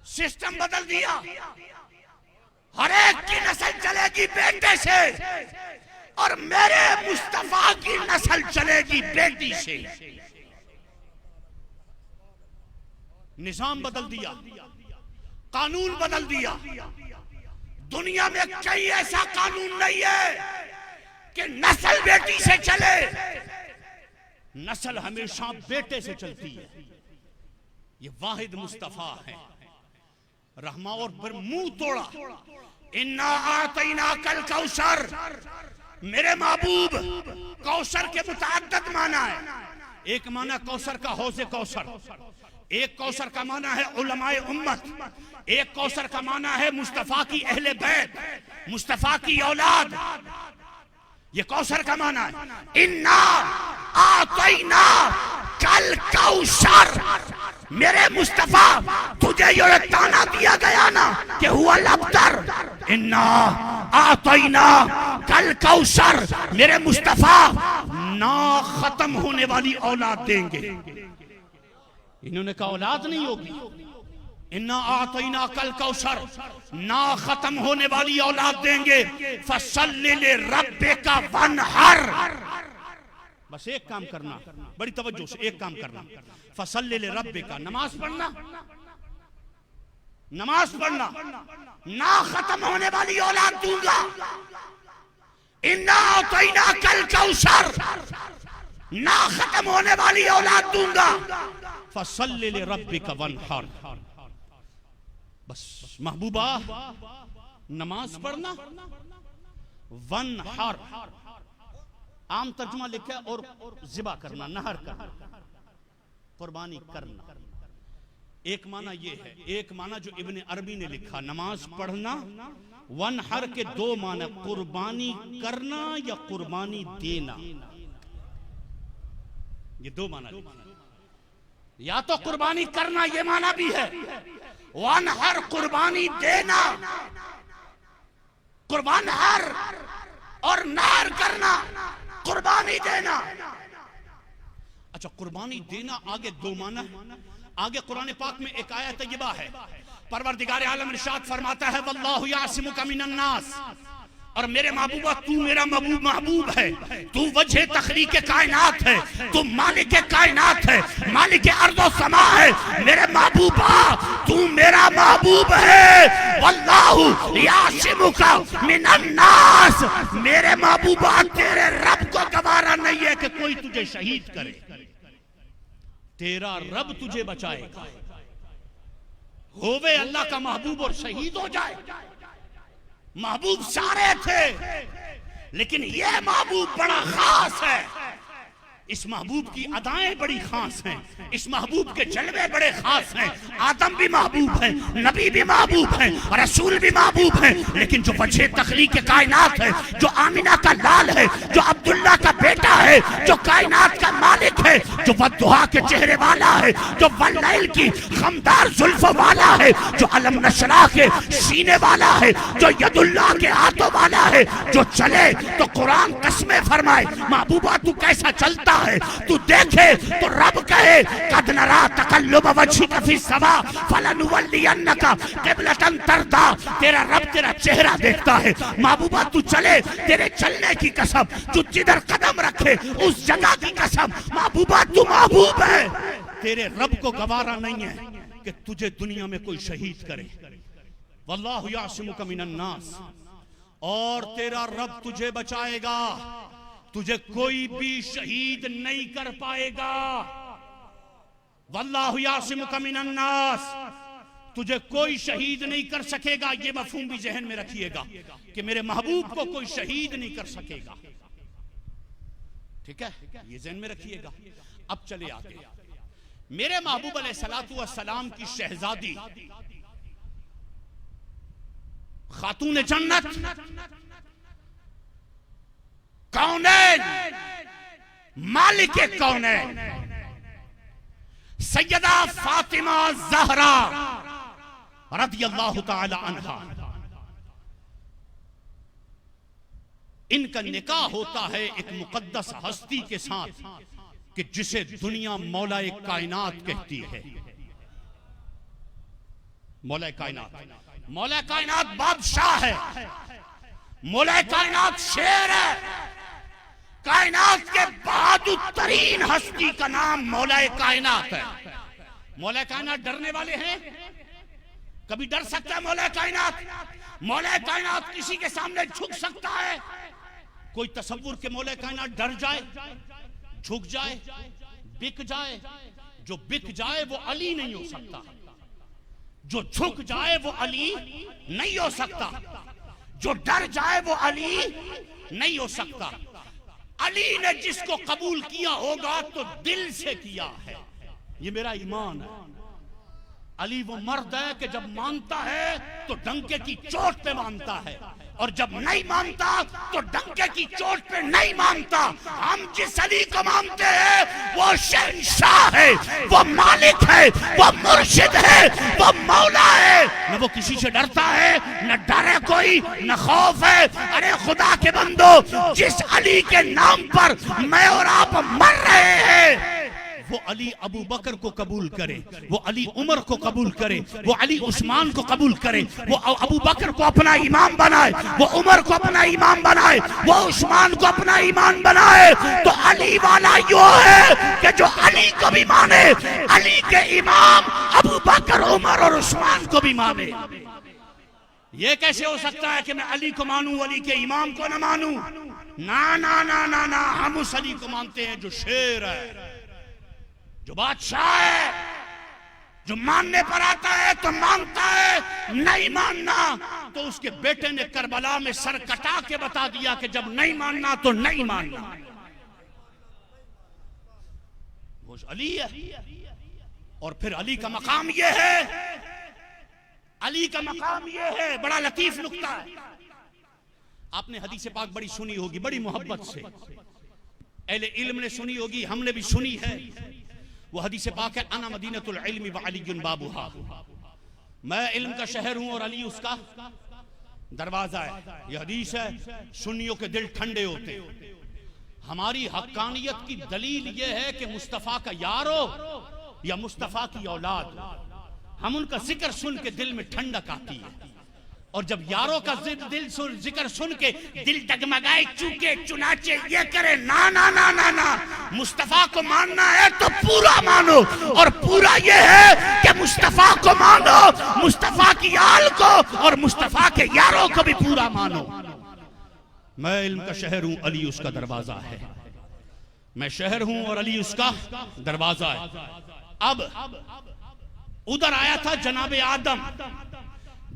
سسٹم بدل دیا. ہر ایک کی نسل چلے گی بیٹے سے اور میرے مصطفیٰ کی نسل چلے گی بیٹی سے. نظام بدل دیا، قانون بدل دیا. دنیا میں کئی ایسا قانون نہیں ہے کہ نسل بیٹی سے چلے. نسل ہمیشہ بیٹے سے چلتی ہے. یہ واحد مصطفیٰ ہے. رحمہ اور پر منہ توڑا. اِنَّا أَعْطَيْنَاكَ الْكَوْثَرَ. میرے محبوب، کوثر کے متعدد معنی ہے. ایک معنی کوثر کا حوض کوثر، ایک کوثر کا معنی ہے علماء امت، ایک کوثر کا معنی ہے مصطفیٰ کی اہل بیت، مصطفیٰ کی اولاد. یہ کوثر کا معنی ہے. اِنَّا أَعْطَيْنَاكَ الْكَوْثَرَ. میرے مصطفیٰ تجھے یہ تانا دیا گیا نا کہ ہوا الابتر. اِنَّا أَعْطَيْنَاكَ الْكَوْثَرَ. میرے مصطفیٰ نا ختم ہونے والی اولاد دیں گے. انہوں نے کہا اولاد نہیں ہوگی. اِنَّا أَعْطَيْنَاكَ الْكَوْثَرَ. نا ختم ہونے والی اولاد دیں گے. فَصَلِّ لِرَبِّكَ وَانْحَرْ. بس ایک کام کرنا، بڑی توجہ سے ایک کام کرنا. فَصَلِّ لِرَبِّكَ. نماز پڑھنا، نماز پڑھنا. نا ختم ہونے والی اولاد دوں گا. اِنَّا أَعْطَيْنَاكَ الْكَوْثَرَ. نا ختم ہونے والی اولاد دوں گا. فَصَلِّ لِرَبِّكَ وَانْحَرْ. بس محبوبہ نماز پڑھنا، وَانْحَرْ عام ترجمہ لکھا ہے اور ذبح کرنا، نہر کرنا، قربانی کرنا. ایک معنی یہ ہے. ایک معنی جو ابن عربی نے لکھا نماز پڑھنا، وَانْحَرْ کے دو معنی، قربانی کرنا یا قربانی دینا. یہ دو معنی لکھا. یا تو قربانی کرنا یہ معنی بھی ہے، وَانْحَرْ قربانی دینا. قربان ہر اور نہر کرنا، قربانی دینا. اچھا قربانی دینا آگے دو معنی. آگے قرآن پاک میں ایک آیت طیبہ ہے. پروردگار عالم ارشاد فرماتا ہے وَاللَّهُ يَعْصِمُكَ مِنَ النَّاسِ. اور میرے محبوبہ تو میرا محبوب ہے، تو وجہ تخلیق کائنات ہے، تو مالک کائنات ہے، مالک ارض و سما ہے. میرے محبوبہ تو میرا محبوب ہے. وَاللَّهُ يَعْصِمُكَ مِنَ النَّاسِ. میرے محبوبہ تیرے رب کو گوارا نہیں ہے کہ کوئی تجھے شہید کرے. تیرا رب تجھے بچائے گا. ہووے اللہ کا محبوب اور شہید ہو جائے. محبوب سارے تھے لیکن یہ محبوب بڑا خاص ہے. اس محبوب کی ادائیں بڑی خاص ہیں، اس محبوب کے جلوے بڑے خاص ہیں. آدم بھی محبوب ہے، نبی بھی محبوب ہے، رسول بھی محبوب ہے. لیکن جو وجہ تخلیق کائنات ہے، جو آمینہ کا لال ہے، جو عبداللہ کا بیٹا ہے، جو کائنات کا مالک ہے، جو والضحیٰ کے چہرے والا ہے، جو واللیل کی خمدار زلف والا ہے، جو علم نشرح کے سینے والا ہے، جو ید اللہ کے ہاتھوں والا ہے، جو چلے تو قرآن قسمیں فرمائے. محبوبہ تو کیسا چلتا ہے تو دیکھے تو رب کہے قد نرا تقلب وجهک فی السماء فلنولینک قبلۃ ترضیٰ. تیرا رب تیرا چہرہ دیکھتا ہے. محبوبہ تو چلے، تیرے چلنے کی قسم، جو جدھر قدم رکھے اس جگہ کی قسم. محبوبہ تو محبوب ہے. تیرے رب کو گوارا نہیں ہے کہ تجھے دنیا میں کوئی شہید کرے. واللہ یعصمک من الناس. اور تیرا رب تجھے بچائے گا، تجھے کوئی بھی شہید نہیں کر پائے گا. واللہ یعصمک من الناس. تجھے کوئی شہید نہیں کر سکے گا. یہ مفہوم بھی ذہن میں رکھیے گا کہ میرے محبوب کو کوئی شہید نہیں کر سکے گا. ٹھیک ہے، یہ ذہن میں رکھیے گا. اب چلے آگے. میرے محبوب علیہ السلام کی شہزادی خاتون جنت، کونین، مالک کونین، سیدہ فاطمہ زہرا رضی اللہ تعالی عنہا، ان کا نکاح ہوتا ہے ایک مقدس ہستی کے ساتھ کہ جسے دنیا مولا کائنات کہتی ہے۔ مولا کائنات، مولا کائنات بادشاہ ہے، مولا کائنات شیر ہے، کائنات کے بہادر ترین ہستی کا نام مولا کائنات ہے۔ مولا کائنات ڈرنے والے ہیں؟ کبھی ڈر سکتا ہے مولا کائنات؟ مولا کائنات کسی کے سامنے جھک سکتا ہے؟ کوئی تصور کہ مولا کائنات ڈر جائے، جھک جائے، بک جائے؟ جو بک جائے وہ علی نہیں ہو سکتا، جو جھک جائے وہ علی نہیں ہو سکتا، جو ڈر جائے وہ علی نہیں ہو سکتا۔ علی نے جس کو قبول کیا ہوگا تو دل سے کیا ہے، یہ میرا ایمان ہے۔ علی وہ مرد ہے کہ جب مانتا ہے تو ڈنکے کی چوٹ پہ مانتا ہے، اور جب نہیں مانتا تو ڈنکے کی چوٹ پہ نہیں مانتا۔ ہم جس علی کو مانتے ہیں وہ شہنشاہ ہے، وہ مالک ہے، وہ مرشد ہے، وہ مولا ہے۔ نہ وہ کسی سے ڈرتا ہے، نہ ڈر ہے کوئی، نہ خوف ہے۔ ارے خدا کے بندو، جس علی کے نام پر میں اور آپ مر رہے ہیں، وہ علی ابو بکر کو قبول کرے، وہ علی عمر کو قبول کرے، وہ علی عثمان کو قبول کرے، وہ ابو بکر کو اپنا امام بنائے، وہ عمر کو اپنا امام بنائے، وہ عثمان کو اپنا امام بنائے، تو علی والا یوں ہے کہ جو علی کو بھی مانے، علی کے امام ابو بکر، عمر اور عثمان کو بھی مانے۔ یہ کیسے ہو سکتا ہے کہ میں علی کو مانوں، علی کے امام کو نہ مانوں؟ نا نا نا نا نا، ہم اس علی کو مانتے ہیں جو شیر ہے، جو بادشاہ ہے، جو ماننے پر آتا ہے تو مانتا ہے، نہیں ماننا تو اس کے بیٹے نے کربلا میں سر کٹا کے بتا دیا کہ جب نہیں ماننا تو نہیں ماننا۔ وہ علی ہے، اور پھر علی کا مقام یہ ہے، علی کا مقام یہ ہے، بڑا لطیف نکتہ ہے۔ آپ نے حدیث پاک بڑی سنی ہوگی، بڑی محبت سے اہل علم نے سنی ہوگی، ہم نے بھی سنی ہے۔ وہ حدیث پاک ہے، انا مدینۃ العلم وعلی بابھا، میں علم کا شہر ہوں اور علی اس کا دروازہ ہے۔ یہ حدیث ہے، سنیوں کے دل ٹھنڈے ہوتے۔ ہماری حقانیت کی دلیل یہ ہے کہ مصطفیٰ کا یار ہو یا مصطفیٰ کی اولاد، ہم ان کا ذکر سن کے دل میں ٹھنڈک آتی ہے، اور جب یاروں کا ذکر سن کے دل ڈگمگائے، چونکہ چنانچہ یہ کرے، نا نا نا نا نا، مصطفیٰ کو ماننا ہے تو پورا مانو، اور پورا یہ ہے کہ مصطفیٰ کو مانو، مصطفیٰ کی آل کو اور مصطفیٰ کے یاروں کو بھی پورا مانو۔ میں علم کا شہر ہوں، علی اس کا دروازہ ہے۔ میں شہر ہوں اور علی اس کا دروازہ ہے۔ اب ادھر آیا تھا جناب آدم،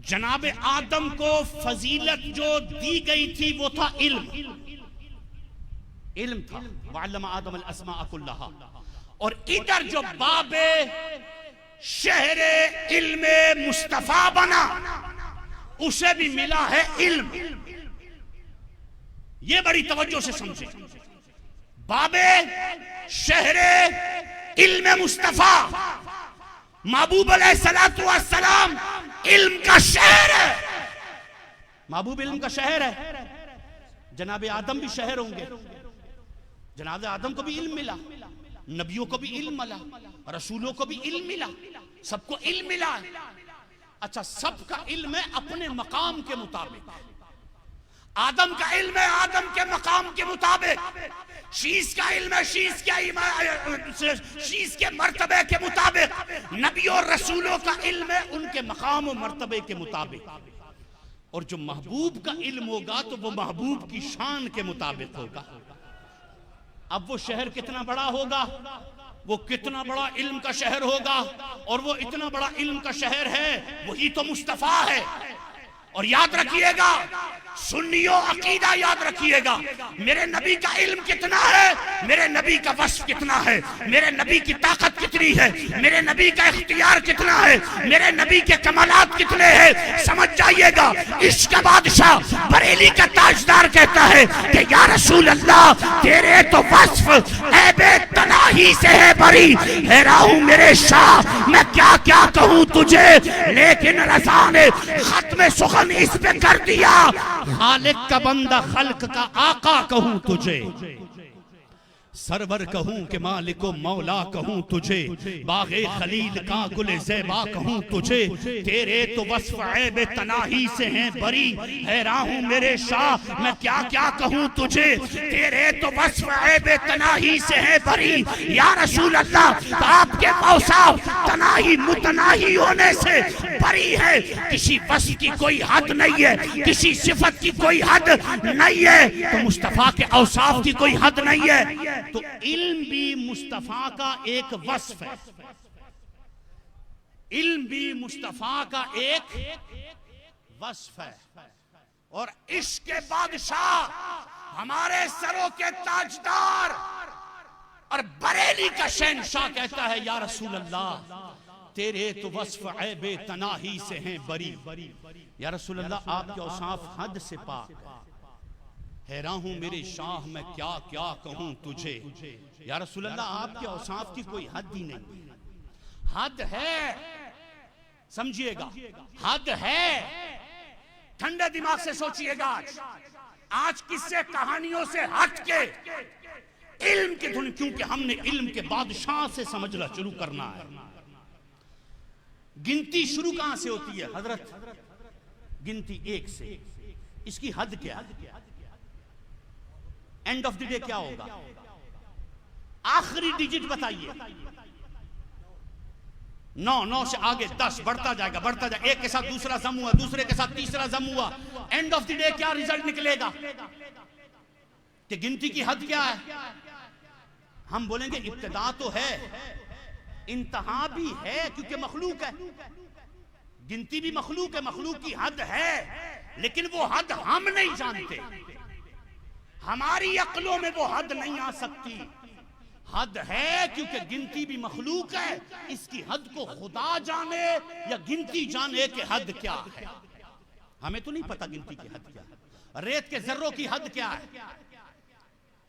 جناب آدم کو فضیلت جو دی گئی تھی وہ تھا علم، علم تھا، وعلم آدم الاسماء کلہا، اور ادھر جو باب شہر علم مصطفیٰ بنا اسے بھی ملا ہے علم۔ یہ بڑی توجہ سے سمجھے، باب شہر علم مصطفیٰ، محبوب علیہ السلام علم کا شہر ہے، محبوب علم کا شہر ہے۔ جناب آدم بھی شہر ہوں گے، جناب آدم کو بھی علم ملا، نبیوں کو بھی علم ملا، رسولوں کو بھی علم ملا، سب کو علم ملا۔ اچھا، سب کا علم ہے اپنے مقام کے مطابق۔ آدم کا علم ہے آدم کے مقام کے مطابق، شیس کا علم ہے شیس کے مرتبے کے مطابق، نبیوں اور رسولوں کا علم ہے ان کے مقام و مرتبے کے مطابق، اور جو محبوب کا علم ہوگا تو وہ محبوب کی شان کے مطابق ہوگا۔ اب وہ شہر کتنا بڑا ہوگا، وہ کتنا بڑا علم کا شہر ہوگا، اور وہ اتنا بڑا علم کا شہر ہے وہی تو مصطفیٰ ہے۔ اور یاد رکھیے گا، سنیو عقیدہ یاد رکھیے گا، میرے نبی کا علم کتنا ہے، میرے نبی کا وصف کتنا ہے، میرے نبی کی طاقت کتنی ہے، میرے نبی کا اختیار کتنا ہے، میرے نبی کے کمالات کتنے ہیں، سمجھ جائیے گا۔ عشق بادشاہ بریلی کا تاجدار کہتا ہے کہ یا رسول اللہ تیرے تو وصف عیب تناہی سے ہے بری، حیران ہوں میرے شاہ میں کیا کیا کہوں تجھے، لیکن رضا نے ختم سخن اس پہ کر دیا، خالق کا بندہ خلق کا آقا کہوں تجھے، سرور کہوں کہ مالک و مولا کہوں تجھے، باغ خلیل کا گل زیبا کہوں تجھے، تیرے تو وصف عیب تناہی سے ہیں بری، حیران ہوں میرے شاہ میں کیا کیا کہوں تجھے، تیرے تو وصف عیب تناہی سے ہیں بری، یا رسول اللہ تو آپ کے اوصاف تناہی متناہی ہونے سے بری ہے، کسی وصف کی کوئی حد نہیں ہے، کسی صفت کی کوئی حد نہیں ہے، تو مصطفیٰ کے اوصاف کی کوئی حد نہیں ہے، تو علم بھی مصطفیٰ کا ایک وصف ہے، علم بھی مصطفیٰ کا ایک وصف ہے، اور عشق بادشاہ ہمارے سروں کے تاجدار اور بریلی کا شہنشاہ کہتا ہے یا رسول اللہ تیرے تو وصف عیب تناہی سے ہیں بری، یا رسول اللہ آپ کے اوصاف حد سے پاک، حیران ہوں میرے شاہ میں کیا کیا کہوں تجھے، یا رسول اللہ آپ کے اوصاف کی کوئی حد ہی نہیں، حد ہے، سمجھیے گا حد ہے، ٹھنڈے دماغ سے سوچئے گا، آج کس سے کہانیوں سے ہٹ کے علم کی دھن، کیونکہ ہم نے علم کے بادشاہ سے سمجھنا شروع کرنا ہے۔ گنتی شروع کہاں سے ہوتی ہے حضرت؟ گنتی ایک سے، اس کی حد کیا ہے؟ اینڈ آف دی ڈے کیا ہوگا؟ آخری ڈیجٹ بتائیے، 9 سے آگے 10 بڑھتا جائے گا، بڑھتا جائے گا، ایک کے ساتھ دوسرا ضم ہوا، دوسرے کے ساتھ تیسرا ضم ہوا، اینڈ آف دی ڈے کیا ریزلٹ نکلے گا؟ کہ گنتی کی حد کیا ہے؟ ہم بولیں گے ابتدا تو ہے، انتہا بھی ہے، کیونکہ مخلوق ہے، گنتی بھی مخلوق ہے، مخلوق کی حد ہے، لیکن وہ حد ہم نہیں جانتے، ہماری عقلوں میں وہ حد نہیں آ سکتی، حد ہے کیونکہ گنتی بھی مخلوق ہے، اس کی حد کو خدا جانے یا گنتی جانے کہ حد کیا ہے، ہمیں تو نہیں پتا گنتی کی حد کیا ہے، ریت کے ذروں کی حد کیا ہے،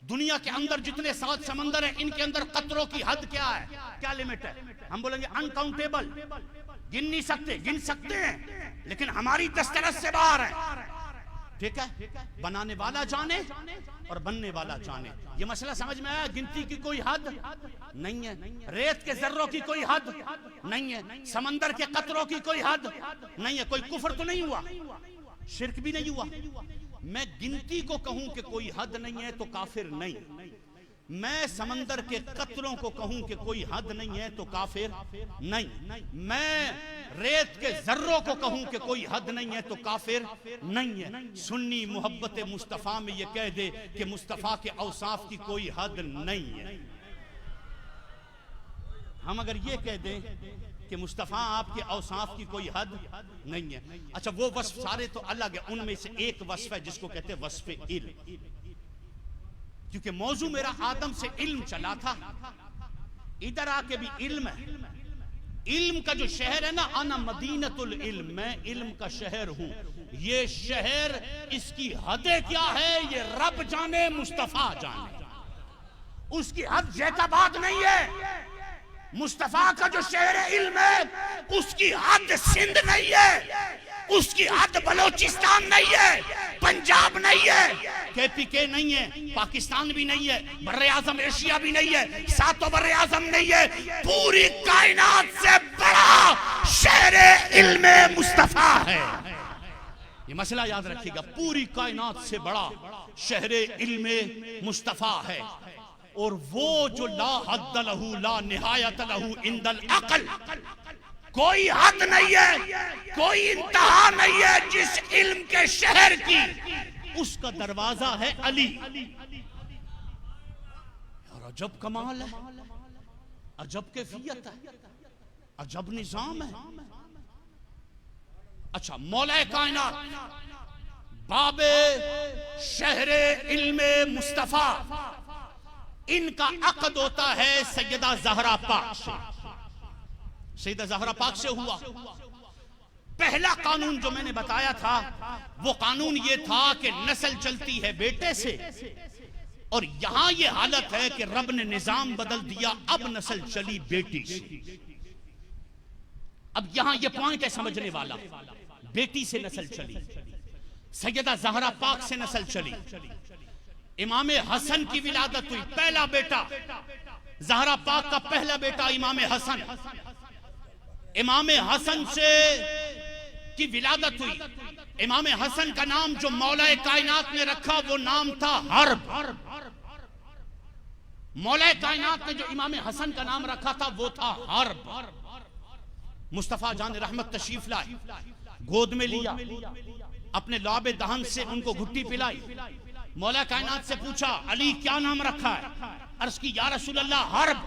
دنیا کے اندر جتنے 7 سمندر ہیں ان کے اندر قطروں کی حد کیا ہے، کیا لیمٹ ہے؟ ہم بولیں گے انکاؤنٹیبل، گن نہیں سکتے، گن سکتے ہیں لیکن ہماری دسترس سے باہر ہے، ٹھیک ہے؟ بنانے والا جانے اور بننے والا جانے، یہ مسئلہ سمجھ میں آیا؟ گنتی کی کوئی حد نہیں ہے، ریت کے ذروں کی کوئی حد نہیں ہے، سمندر کے قطروں کی کوئی حد نہیں ہے، کوئی کفر تو نہیں ہوا، شرک بھی نہیں ہوا، میں گنتی کو کہوں کہ کوئی حد نہیں ہے تو کافر نہیں، میں سمندر کے قطروں کو کہوں کہ کوئی حد نہیں ہے تو کافر نہیں، میں ریت کے ذروں کو کہوں کہ کوئی حد نہیں ہے تو کافر نہیں ہے۔ سنی محبت مصطفیٰ میں یہ کہہ دے کہ مصطفیٰ کے اوصاف کی کوئی حد نہیں ہے، ہم اگر یہ کہہ دیں کہ مصطفیٰ آپ کے اوصاف کی کوئی حد نہیں ہے، اچھا وہ وصف سارے تو الگ ہے، ان میں سے ایک وصف ہے جس کو کہتے ہیں وصف علم، کیونکہ موضوع میرا آدم سے علم چلا تھا، ادھر آ کے بھی علم ہے، علم کا جو شہر ہے نا، انا مدینۃ العلم، میں علم کا شہر ہوں، یہ شہر اس کی حدیں کیا ہے یہ رب جانے، مصطفیٰ جانے، اس کی حد جیکاباد نہیں ہے، مصطفیٰ کا جو شہر علم ہے اس کی حد سندھ نہیں ہے، اس کی حد بلوچستان نہیں ہے، پنجاب نہیں ہے، کے پی کے نہیں ہے، پاکستان بھی نہیں ہے، بر اعظم ایشیا بھی نہیں ہے، ساتوں بر اعظم نہیں ہے، پوری کائنات سے بڑا شہر علم مصطفیٰ ہے، یہ مسئلہ یاد رکھیے گا، پوری کائنات سے بڑا شہر علم مصطفیٰ ہے، اور وہ جو لا حد لہو لا نہایت لہو عند العقل، کوئی حد نہیں ہے، کوئی انتہا نہیں ہے جس علم کے شہر کی، اس کا دروازہ ہے علی، اور عجب کمال ہے، عجب کیفیت ہے، عجب نظام ہے۔ اچھا مولا کائنات باب شہر علم مصطفیٰ، ان کا عقد ہوتا ہے سیدہ زہرا پاک سے، سیدہ زہرا پاک سے ہوا۔ پہلا قانون جو میں نے بتایا تھا وہ قانون یہ تھا کہ نسل چلتی ہے بیٹے سے، اور یہاں یہ حالت ہے کہ رب نے نظام بدل دیا، اب نسل چلی بیٹی سے۔ اب یہاں یہ پوائنٹ ہے سمجھنے والا، بیٹی سے نسل چلی، سیدہ زہرا پاک سے نسل چلی، امام حسن کی ولادت ہوئی، پہلا بیٹا زہرا پاک کا پہلا بیٹا امام حسن، امام حسن سے کی ولادت ہوئی۔ امام حسن کا نام جو مولا کائنات نے رکھا وہ نام تھا حرب۔ مولا کائنات نے جو امام حسن کا نام رکھا تھا وہ تھا حرب۔ مصطفیٰ جان رحمت تشریف لائے، گود میں لیا، اپنے لعاب دہن سے ان کو گھٹی پلائی، مولا کائنات سے پوچھا علی کیا نام رکھا ہے؟ عرض کی یا رسول اللہ حرب،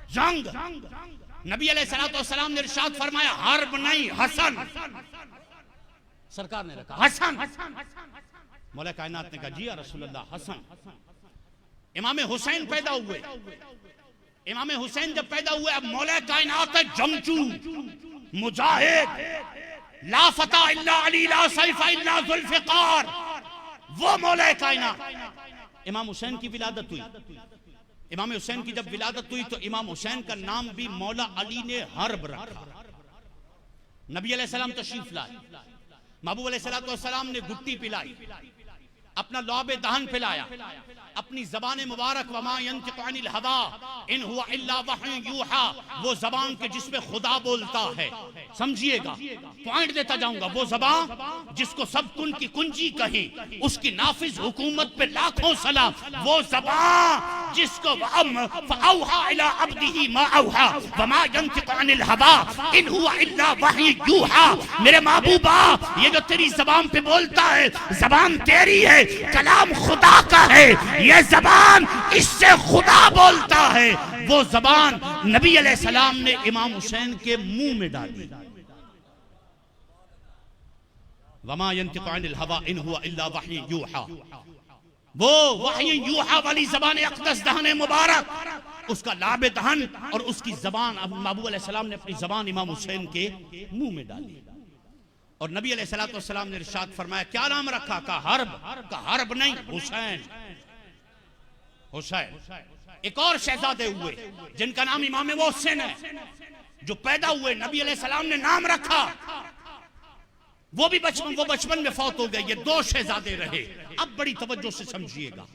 جنگ۔ نبی علیہ السلام نے ارشاد فرمایا حرب نہیں حسن، سرکار نے رکھا حسن۔ مولا کائنات نے کہا جی یا رسول اللہ حسن۔ امام حسین پیدا ہوئے، امام حسین جب پیدا ہوئے، اب مولا کائنات ہے جنگجو، مجاہد، لا فتح الا علی، لا سیف الا ذوالفقار، وہ مولا کائنات۔ امام حسین کی ولادت ہوئی، امام حسین کی جب ولادت ہوئی تو امام حسین کا نام بھی مولا علی نے حرب رکھا۔ نبی علیہ السلام تشریف لائے، محبوب علیہ السلام نے گٹی پلائی، اپنا لعاب دہن پلایا، اپنی زبان مبارک وما ينطق عن الهوى ان هو الا وحی یوحى، وہ زبان کے جس پہ خدا بولتا ہے، سمجھیے گا پوائنٹ دیتا جاؤں گا، وہ زبان جس کو سب کن کی کنجی کہیں، اس کی نافذ حکومت پہ لاکھوں سلام، وہ زبان جس کو فاوحى الى عبده ما اوحى وما ينطق عن الهوى ان هو الا وحی یوحى۔ میرے محبوبہ یہ جو تیری زبان پہ بولتا ہے، زبان تیری ہے، کلام خدا کا ہے، یہ زبان اس سے خدا بولتا ہے۔ وہ زبان نبی علیہ السلام نے امام حسین کے منہ میں ڈالی، وما ينطق عن الهوى ان هو الا وحی یوحى، وہ وحی یوحى والی زبان اقدس دہن مبارک، اس کا لعاب دہن اور اس کی زبان، اب محبوب علیہ السلام نے اپنی زبان امام حسین کے منہ میں ڈالی، اور نبی علیہ السلام نے ارشاد فرمایا کیا نام رکھا؟ کہا حرب، کہا حرب نہیں حسین۔ حسین ایک اور شہزادے ہوئے جن کا نام امام محسن ہے، جو پیدا ہوئے، نبی علیہ السلام نے نام رکھا، وہ بچپن میں فوت ہو گئے، یہ دو شہزادے رہے۔ اب بڑی توجہ سے سمجھیے گا،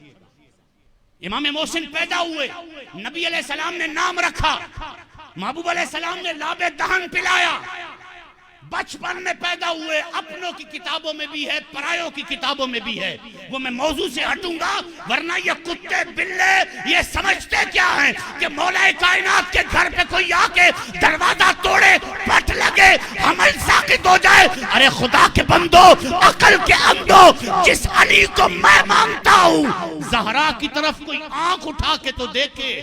امام محسن پیدا ہوئے، نبی علیہ السلام نے نام رکھا، محبوب علیہ السلام نے لعاب دہن پلایا، بچپن میں پیدا ہوئے، اپنوں کی کتابوں میں بھی ہے، پرایوں کی کتابوں میں بھی ہے، وہ میں موضوع سے ہٹوں گا، ورنہ یہ کتے بلے یہ سمجھتے کیا ہیں کہ مولا کائنات کے گھر پہ کوئی آ کے دروازہ توڑے، پٹ لگے، حمل ساقط ہو جائے۔ ارے خدا کے بندو، عقل کے اندھو، جس علی کو میں مانتا ہوں، زہرا کی طرف کوئی آنکھ اٹھا کے تو دیکھے،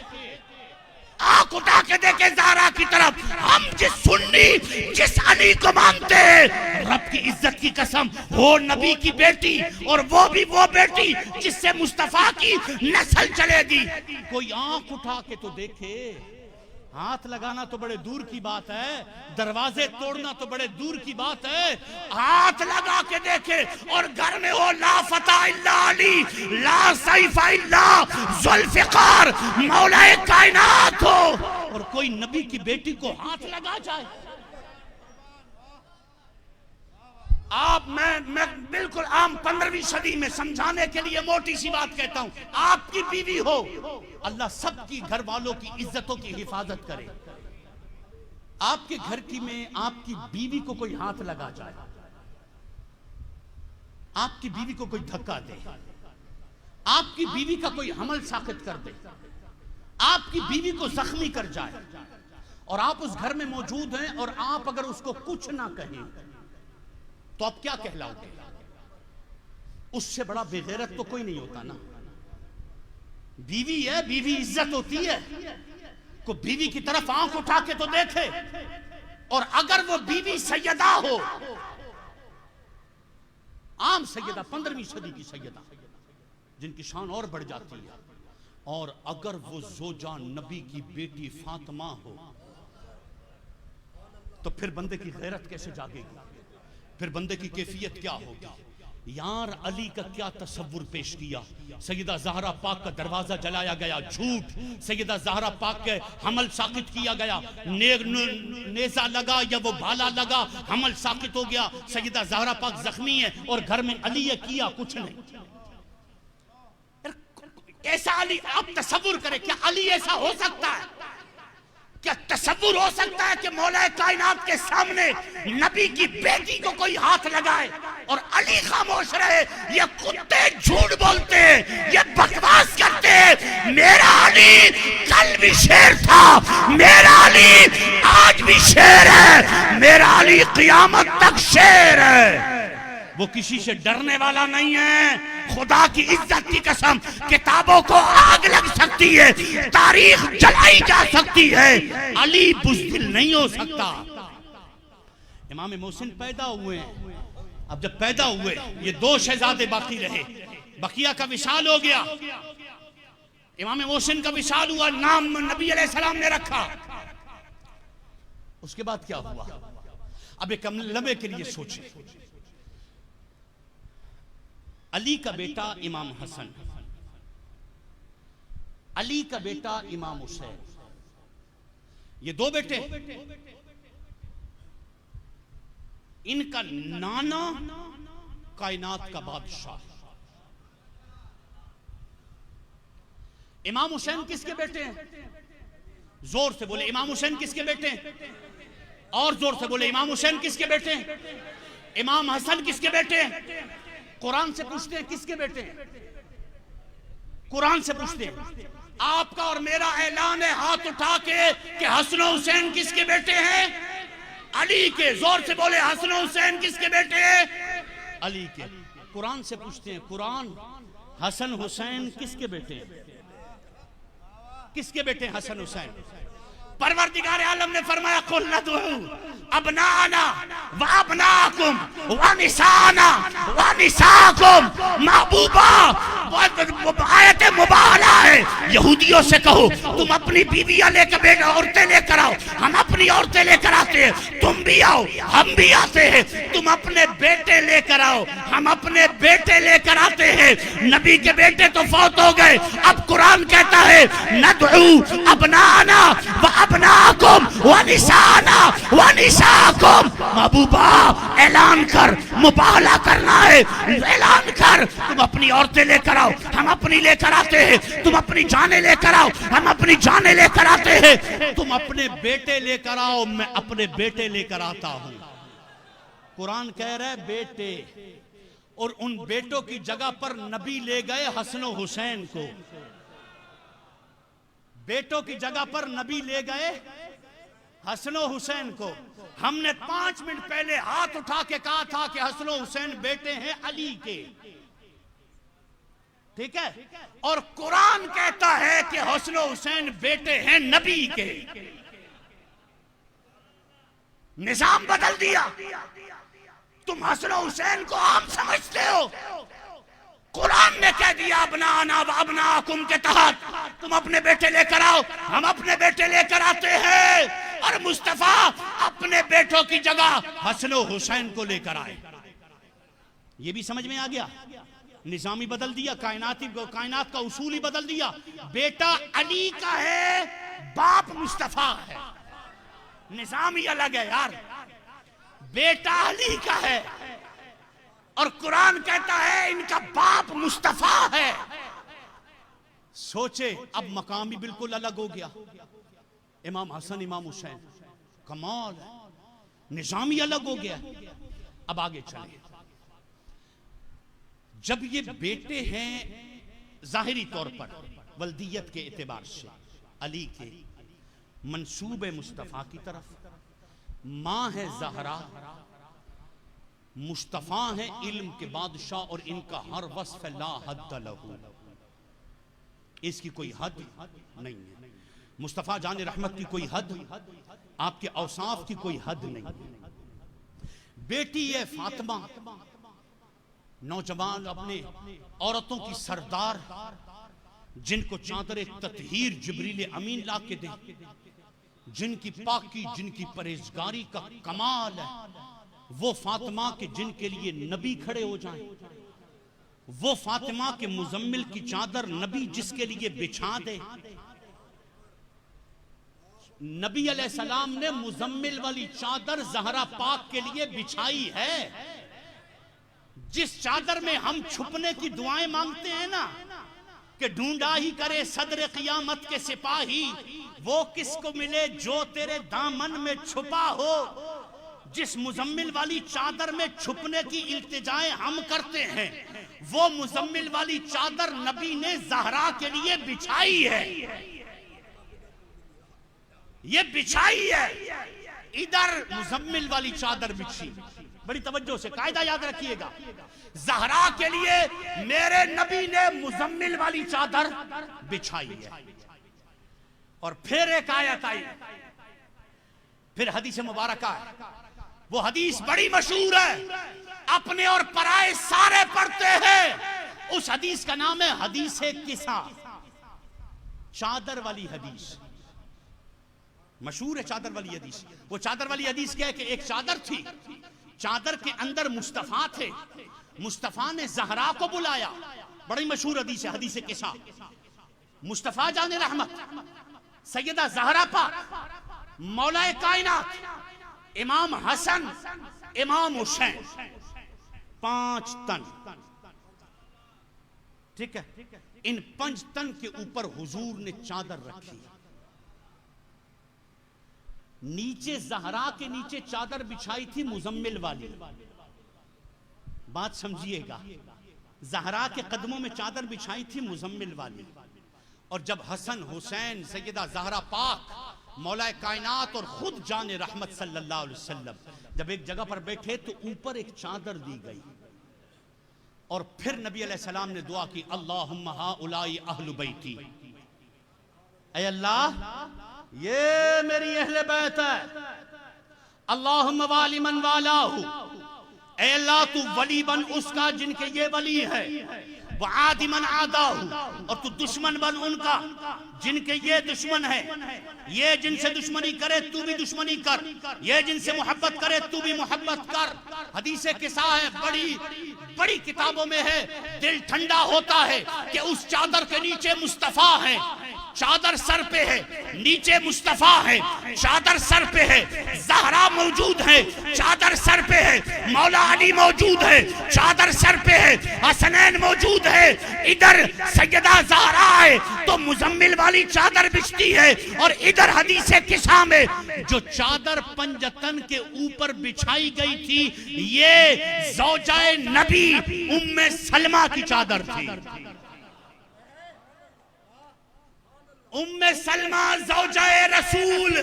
آنکھ اٹھا کے دیکھے زہرا کی طرف۔ ہم جس سنی جس علی کو مانتے ہیں، رب کی عزت کی قسم، وہ نبی کی بیٹی اور وہ بھی وہ بیٹی جس سے مصطفیٰ کی نسل چلے گی، کوئی آنکھ اٹھا کے تو دیکھے۔ ہاتھ لگانا تو بڑے دور کی بات ہے، دروازے توڑنا تو بڑے دور کی بات ہے، ہاتھ لگا کے دیکھے، اور گھر میں ہو لا فتح الا علی، لا سیف الا ذوالفقار، مولا کائنات ہو، اور کوئی نبی کی بیٹی کو ہاتھ لگا جائے۔ آپ میں بالکل عام 15ویں صدی میں سمجھانے کے لیے موٹی سی بات کہتا ہوں، آپ کی بیوی ہو، اللہ سب کی گھر والوں کی عزتوں کی حفاظت کرے، آپ کے گھر کی میں آپ کی بیوی کو کوئی ہاتھ لگا جائے، آپ کی بیوی کو کوئی دھکا دے، آپ کی بیوی کا کوئی حمل ساقط کر دے، آپ کی بیوی کو زخمی کر جائے، اور آپ اس گھر میں موجود ہیں، اور آپ اگر اس کو کچھ نہ کہیں تو آپ کیا کہلاؤ گے؟ اس سے بڑا بے غیرت تو کوئی نہیں ہوتا نا۔ بیوی ہے، بیوی عزت ہوتی ہے، کو بیوی کی طرف آنکھ اٹھا کے تو دیکھے، اور اگر وہ بیوی سیدہ ہو، عام سیدہ 15ویں صدی کی سیدہ جن کی شان اور بڑھ جاتی ہے. اور اگر وہ زوجہ نبی کی بیٹی فاطمہ ہو تو پھر بندے کی غیرت کیسے جاگے گی, پھر بندے کی کیفیت کیا ہوگی. یار علی کا کیا تصور پیش کیا. سیدہ زہرا پاک کا دروازہ جلایا گیا, جھوٹ. سیدہ زہرا پاک کے حمل ساقط کیا گیا, نیزہ لگا یا وہ بھالا لگا, حمل ساقط ہو گیا. سیدہ زہرا پاک زخمی ہے اور گھر میں علی کیا کچھ نہیں. ایسا علی آپ تصور کریں, کیا علی ایسا ہو سکتا ہے؟ کیا تصور ہو سکتا ہے کہ مولا کائنات کے سامنے نبی کی بیٹی کو کوئی ہاتھ لگائے اور علی خاموش رہے؟ یہ کتے جھوٹ بولتے ہیں, یہ بکواس کرتے ہیں. میرا علی کل بھی شیر تھا, میرا علی آج بھی شیر ہے, میرا علی قیامت تک شیر ہے. وہ کسی سے ڈرنے والا نہیں ہے. خدا کی عزت کی قسم, کتابوں کو آگ لگ سکتی ہے, تاریخ جلائی جا سکتی ہے, علی بزدل نہیں ہو سکتا. امام محسن پیدا ہوئے ہیں. اب جب پیدا ہوئے یہ 2 شہزادے باقی رہے, بقیہ کا وصال ہو گیا. امام محسن کا وصال ہوا, نام نبی علیہ السلام نے رکھا. اس کے بعد کیا ہوا؟ اب ایک لمحے کے لیے سوچیں. علی کا بیٹا امام حسن, علی کا بیٹا امام حسین, یہ 2 بیٹے. ان کا نانا کائنات کا بادشاہ. امام حسین کس کے بیٹے ہیں؟ زور سے بولے, امام حسین کس کے بیٹے ہیں؟ اور زور سے بولے, امام حسین کس کے بیٹے ہیں؟ امام حسن کس کے بیٹے ہیں؟ قرآن سے پوچھتے ہیں کس کے بیٹے ہیں؟ قرآن سے پوچھتے ہیں. آپ کا اور میرا اعلان ہے ہاتھ اٹھا کے کہ حسن و حسین کس کے بیٹے ہیں؟ علی کے. زور سے بولے, حسن و حسین کس کے بیٹے ہیں؟ علی کے. قرآن سے پوچھتے ہیں, قرآن حسن حسین کس کے بیٹے ہیں؟ کس کے بیٹے ہیں حسن حسین؟ پروردگار عالم نے فرمایا قل ندعو ابنانا وابناکم ونسانا ونساکم. محبوبہ آیت مباہلہ ہے. یہودیوں سے کہو تم اپنی بیویاں لے کر بیٹا عورتیں لے کر آؤ, ہم اپنی عورتیں لے کر آتے ہیں. تم بھی آؤ, ہم بھی آتے ہیں. تم اپنے بیٹے لے کر آؤ, ہم اپنے بیٹے لے کر آتے ہیں. نبی کے بیٹے تو فوت ہو گئے, اب قرآن کہتا ہے ندعو ابنانا وابناکم ونسانا ونساکم. محبوبہ اعلان کر, مباہلہ کرنا ہے, اعلان کر. تم اپنی عورتیں لے کر آؤ, ہم اپنی لے کر آتے ہیں. تم اپنی جانیں لے کر آؤ, ہم اپنی جانیں لے کر آتے ہیں. تم اپنے بیٹے لے کر آؤ, میں اپنے بیٹے لے کر آتا ہوں. قرآن کہہ رہا ہے بیٹے, اور ان بیٹوں کی جگہ پر نبی لے گئے حسن و حسین کو. بیٹوں کی جگہ پر نبی لے گئے حسن و حسین کو. ہم نے 5 منٹ پہلے ہاتھ اٹھا کے کہا تھا کہ حسن و حسین بیٹے ہیں علی کے, ٹھیک ہے, اور قرآن کہتا ہے کہ حسن و حسین بیٹے ہیں نبی کے. نظام بدل دیا. تم حسن و حسین کو عام سمجھتے ہو, قرآن نے کہہ دیا ابنانا و ابناکم کے تحت تم اپنے بیٹے لے کر آؤ, ہم اپنے بیٹے لے کر آتے ہیں. اور مصطفیٰ اپنے بیٹوں کی جگہ حسن و حسین کو لے کر آئے. یہ بھی سمجھ میں آ گیا. نظامی بدل دیا, کائنات کا اصول ہی بدل دیا. بیٹا علی کا ہے, باپ مصطفیٰ ہے. نظام ہی الگ ہے یار. بیٹا علی کا ہے اور قرآن کہتا ہے ان کا باپ مصطفیٰ ہے. سوچے اب مقام بھی بالکل الگ ہو گیا. امام حسن امام حسین, کمال ہے, نظام ہی الگ ہو گیا. اب آگے چلیں. جب یہ بیٹے ہیں ظاہری طور پر ولدیت کے اعتبار سے علی کے, منسوب مصطفیٰ کی طرف, ماں ہے زہرا, مصطفیٰ ہیں علم کے بادشاہ, اور ان کا ہر وصف لا حد لہو, اس کی کوئی حد نہیں ہے. مصطفیٰ جان رحمت کی کوئی حد, آپ کے اوصاف کی کوئی حد نہیں. بیٹی ہے فاطمہ, نوجوان اپنے عورتوں کی سردار جن کو چادر تطہیر جبریل امین لا کے دیں، جن کی پاکی، جن کی پرہیزگاری کا کمال ہے، وہ فاطمہ کے جن کے لیے نبی کھڑے ہو جائیں، وہ فاطمہ کے مزمل کی چادر نبی جس کے لیے بچھا دے. نبی علیہ السلام نے مزمل والی چادر زہرا پاک کے لیے بچھائی ہے. جس چادر میں ہم چھپنے کی دعائیں مانگتے ہیں نا کہ ڈھونڈا ہی کرے صدر قیامت کے سپاہی، وہ کس کو ملے جو تیرے دامن میں چھپا ہو. جس مزمل والی چادر میں چھپنے کی التجائیں ہم کرتے ہیں، وہ مزمل والی چادر نبی نے زہرا کے لیے بچھائی ہے. یہ بچھائی ہے. ادھر مزمل والی چادر بچھی. بڑی توجہ سے قاعدہ یاد رکھیے گا، زہرا کے لیے میرے نبی نے مزمل والی چادر بچھائی ہے. اور پھر ایک آیت آئی، پھر حدیث مبارکہ ہے. وہ حدیث بڑی مشہور ہے، اپنے اور پرائے سارے پڑھتے ہیں. اس حدیث کا نام ہے حدیث کسا، چادر والی حدیث. مشہور ہے چادر والی حدیث. وہ چادر والی حدیث کیا ہے کہ ایک چادر تھی، چادر کے اندر مصطفیٰ تھے. مصطفیٰ نے زہرا کو بلایا. بڑی مشہور حدیث ہے حدیث کسا. مصطفیٰ جان رحمت، سیدہ زہرا پاک، مولا کائنات، امام حسن، امام حسین، 5 تن. ٹھیک ہے، ان 5 تن کے اوپر حضور نے چادر رکھی. نیچے زہرا کے نیچے چادر بچھائی تھی مزمل والی. بات سمجھیے گا، زہرا کے قدموں میں چادر بچھائی تھی مزمل والی. اور جب حسن حسین، سیدہ زہرا پاک، مولا کائنات اور خود جان رحمت صلی اللہ علیہ وسلم جب ایک جگہ پر بیٹھے تو اوپر ایک چادر دی گئی. اور پھر نبی علیہ السلام نے دعا کی، اللہم ہؤلاء اہل بیتی، اے اللہ یہ میری اہل بیت ہے. اللہم والی من والاہ، اے اللہ تو ولی بن اس کا جن کے یہ ولی ہے. وعادی من عاداہ، اور تو دشمن بن ان کا جن کے یہ دشمن ہے. یہ جن سے دشمنی کرے تو بھی دشمنی کر، یہ جن سے محبت کرے تو بھی محبت کر. حدیث کسا ہے، بڑی بڑی کتابوں میں ہے. دل ٹھنڈا ہوتا ہے کہ اس چادر کے نیچے مصطفیٰ ہیں. چادر سر پہ ہے، نیچے مصطفیٰ ہے. چادر سر پہ ہے، زہرا موجود ہے. چادر سر پہ ہے، مولا علی موجود ہے. چادر سر پہ ہے، حسنین موجود ہے. ادھر سیدہ زہرا ہے تو مزمل والی چادر بچھتی ہے. اور ادھر حدیث کسا میں جو چادر پنجتن کے اوپر بچھائی گئی تھی، یہ زوجہ نبی ام سلمہ کی چادر تھی. ام سلمہ زوجہ رسول،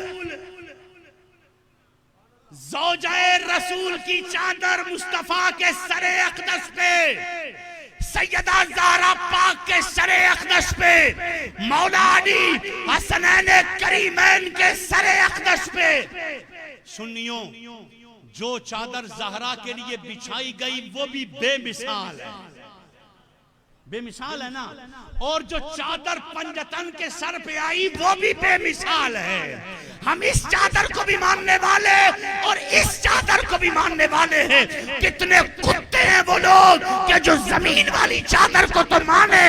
زوجہ رسول کی چادر مصطفیٰ کے سر اقدس پہ، سیدہ زہرا پاک کے سر اقدس پہ، مولا علی حسنین کریمین کے سر اقدس پہ. سنیوں، جو چادر زہرا کے لیے بچھائی گئی وہ بھی بے مثال ہے. بے مثال ہے نا. اور جو چادر پنجتن کے سر پہ آئی وہ بھی بے مثال ہے. ہم اس چادر کو بھی ماننے والے اور اس چادر کو بھی ماننے والے ہیں. کتنے کتے ہیں وہ لوگ کہ جو زمین والی چادر کو تو مانے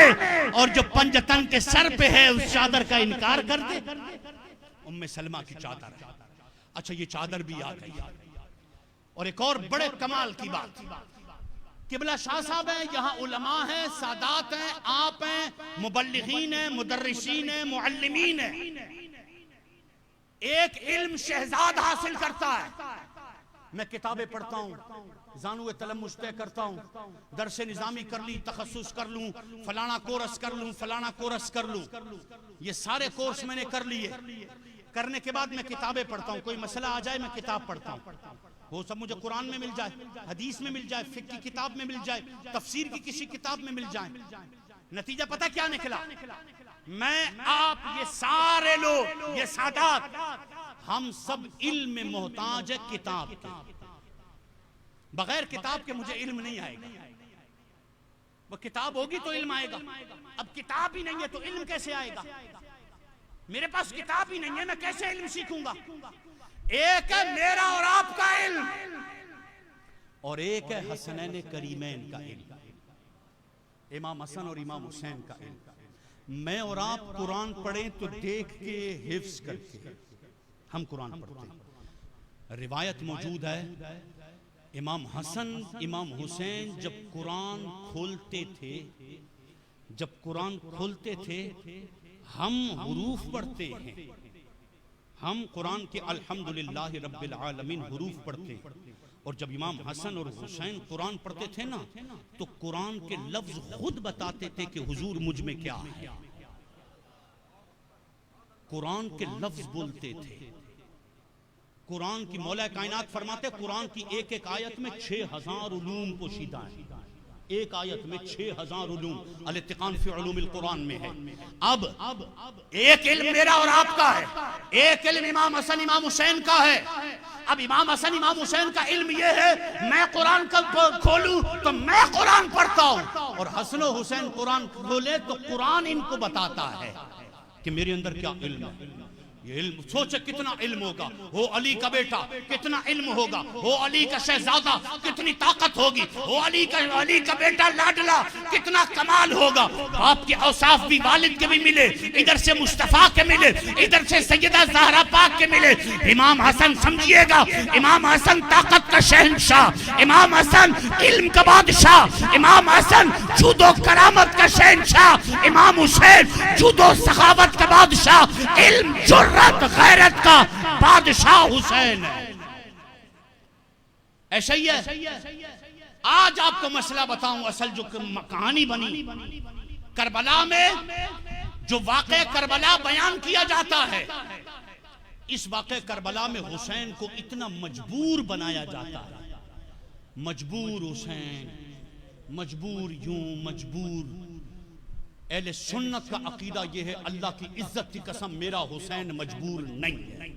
اور جو پنجتن کے سر پہ ہے اس چادر کا انکار کر دے. ام سلمہ کی چادر ہے. اچھا، یہ چادر بھی آ گئی. اور ایک اور بڑے کمال کی بات، قبلہ شاہ صاحب ہیں، یہاں علماء ہیں، سادات ہیں، آپ ہیں، مبلغین ہیں، مدرسین ہیں، معلمین ہیں. ایک علم شہزاد حاصل کرتا ہے. میں کتابیں پڑھتا ہوں، زانو تلمس طے کرتا ہوں، درس نظامی کر لی، تخصص کر لوں، فلانا کورس کر لوں، فلانا کورس کر لوں. یہ سارے کورس میں نے کر لیے. کرنے کے بعد میں کتابیں پڑھتا ہوں. کوئی مسئلہ آ جائے میں کتاب پڑھتا ہوں. وہ سب مجھے قرآن میں مل جائے، حدیث میں مل جائے، فقہ کی کتاب میں مل جائے، تفسیر کی کسی کتاب میں مل جائے. نتیجہ پتہ کیا نکلا؟ میں، آپ، یہ سارے لوگ، یہ سادات، ہم سب علم میں محتاج ہے کتاب کے. بغیر کتاب کے مجھے علم نہیں آئے گا. وہ کتاب ہوگی تو علم آئے گا. اب کتاب ہی نہیں ہے تو علم کیسے آئے گا؟ میرے پاس کتاب ہی نہیں ہے، میں کیسے علم سیکھوں گا؟ ایک ہے میرا اور آپ کا علم، اور ایک ہے حسنین کریمین کا علم، امام حسن اور امام حسین کا علم. میں اور آپ قرآن پڑھیں تو دیکھ کے حفظ کر کے ہم قرآن پڑھتے ہیں. روایت موجود ہے امام حسن امام حسین جب قرآن کھولتے تھے ہم حروف پڑھتے ہیں، ہم قرآن کے الحمدللہ رب العالمین حروف پڑھتے ہیں، اور جب امام حسن اور حسین قرآن پڑھتے تھے نا تو قرآن کے لفظ خود بتاتے تھے کہ حضور مجھ میں کیا ہے. قرآن کے لفظ بولتے تھے. قرآن کی مولا کائنات فرماتے قرآن کی ایک ایک آیت میں 6000 علوم پوشیدہ ہیں. ایک آیت میں 6000 علوم الاتقان فی علوم القرآن میں ہے. اب ایک علم میرا اور آپ کا ہے، ایک علم امام حسن امام حسین کا ہے. اب امام حسن امام حسین کا علم یہ ہے میں قرآن کا کھولوں تو میں قرآن پڑھتا ہوں، اور حسن و حسین قرآن کھولے تو قرآن ان کو بتاتا ہے کہ میرے اندر کیا علم ہے. یہ علم سوچے کتنا علم ہوگا. ہو علی کا بیٹا کتنا علم ہوگا، ہو علی کا شہزادہ کتنی طاقت ہوگی، ہو علی کا بیٹا لاڈلا کتنا کمال ہوگا. باپ کے اوصاف بھی والد کے بھی ملے، ادھر سے مصطفیٰ کے ملے، ادھر سے سیدہ زہرا پاک کے ملے. امام حسن سمجھیے گا، امام حسن طاقت کا شہنشاہ، امام حسن علم کا بادشاہ، امام حسن جود و کرامت کا شہنشاہ، امام حسین جود و سخاوت کا بادشاہ، علم غیرت کا بادشاہ حسین ہے. ایسا ہی ہے. آج آپ کو مسئلہ بتاؤں، اصل جو کہانی بنی کربلا میں، جو واقعہ کربلا بیان کیا جاتا ہے، اس واقعہ کربلا میں حسین کو اتنا مجبور بنایا جاتا ہے. مجبور حسین، مجبور یوں مجبور. اہل سنت کا عقیدہ یہ ہے اللہ کی عزت کی قسم میرا حسین مجبور نہیں ہے.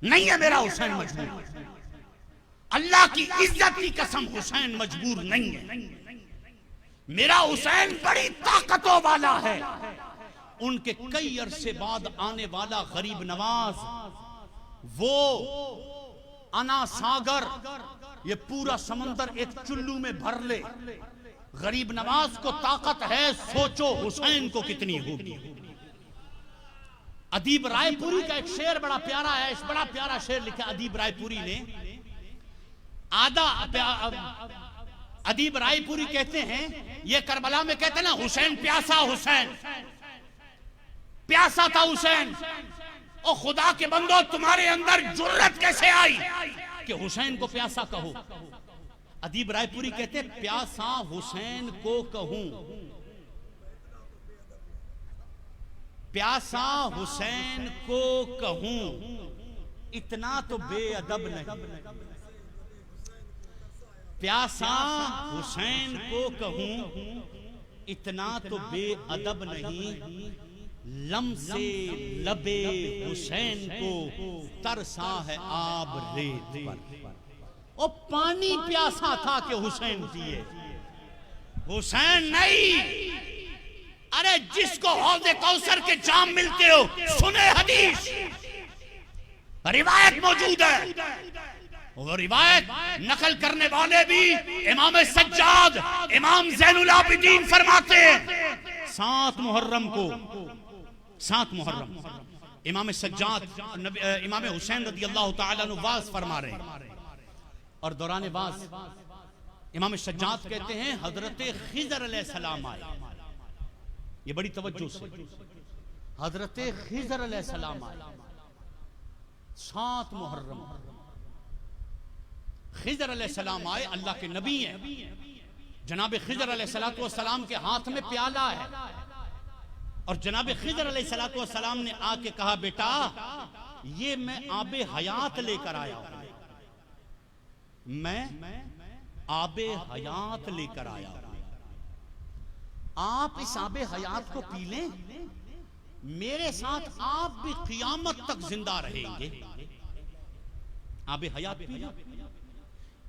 نہیں ہے میرا حسین مجبور. اللہ کی عزت کی قسم حسین مجبور نہیں ہے. میرا حسین بڑی طاقتوں والا ہے. ان کے کئی عرصے بعد آنے والا غریب نواز، وہ انا ساگر، یہ پورا سمندر ایک چلو میں بھر لے. غریب نواز کو طاقت ہے، سوچو حسین کو کتنی ہوگی. ادیب رائے پوری کا ایک شعر بڑا پیارا ہے، اس بڑا پیارا شعر لکھا ادیب رائے پوری نے. ادیب رائے پوری کہتے ہیں، یہ کربلا میں کہتے ہیں نا حسین پیاسا، حسین پیاسا تھا حسین. او خدا کے بندو تمہارے اندر جرت کیسے آئی کہ حسین کو پیاسا کہو؟ ادیب رائے پوری کہتے ہیں پیاسا حسین کو کہوں، پیاسا حسین کو کہوں، اتنا تو بے ادب نہیں. پیاسا حسین کو کہوں اتنا تو بے ادب نہیں. لم سے لبے حسین کو ترسا ہے آب ریت پر. او پانی پیاسا تھا کہ حسین پیے، حسین نہیں. ارے جس کو حوض کوثر کے جام ملتے ہو سنے حدیث، روایت موجود ہے. وہ روایت نقل کرنے والے بھی امام سجاد امام زین العابدین فرماتے ہیں 7 محرم کو، 7 محرم امام سجاد امام حسین رضی اللہ تعالیٰ عنہ واز فرما رہے ہیں، اور دوران واز امام سجاد کہتے ہیں حضرت خضر علیہ السلام آئے. یہ بڑی توجہ سے، حضرت خضر علیہ السلام آئے 7 محرم. خضر علیہ السلام آئے، اللہ کے نبی ہیں. جناب خضر علیہ السلام کے ہاتھ میں پیالہ ہے، اور جناب خضر علیہ السلام نے آ کے کہا بیٹا یہ میں آب حیات لے کر آیا ہوں، میں آب حیات لے کر آیا ہوں. آپ اس آب حیات کو پی لیں، میرے ساتھ آپ بھی قیامت تک زندہ رہیں گے. آب حیات پی لیں.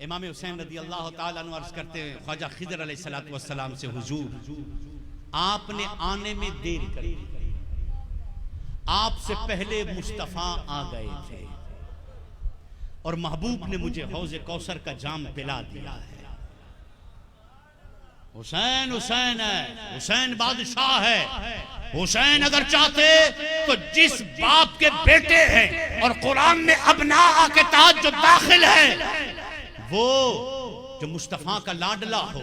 امام حسین رضی اللہ تعالیٰ عنہ عرض کرتے ہیں خواجہ خضر علیہ السلام سے حضور آپ نے آنے میں دیر کر دی، آپ سے پہلے مصطفیٰ آ گئے تھے اور محبوب نے مجھے حوض کوثر کا جام پلا دیا ہے۔ حسین حسین ہے، حسین بادشاہ ہے۔ حسین اگر چاہتے تو جس باپ کے بیٹے ہیں اور قرآن میں ابناء کے تاج جو داخل ہے وہ جو مصطفیٰ کا لاڈلا ہو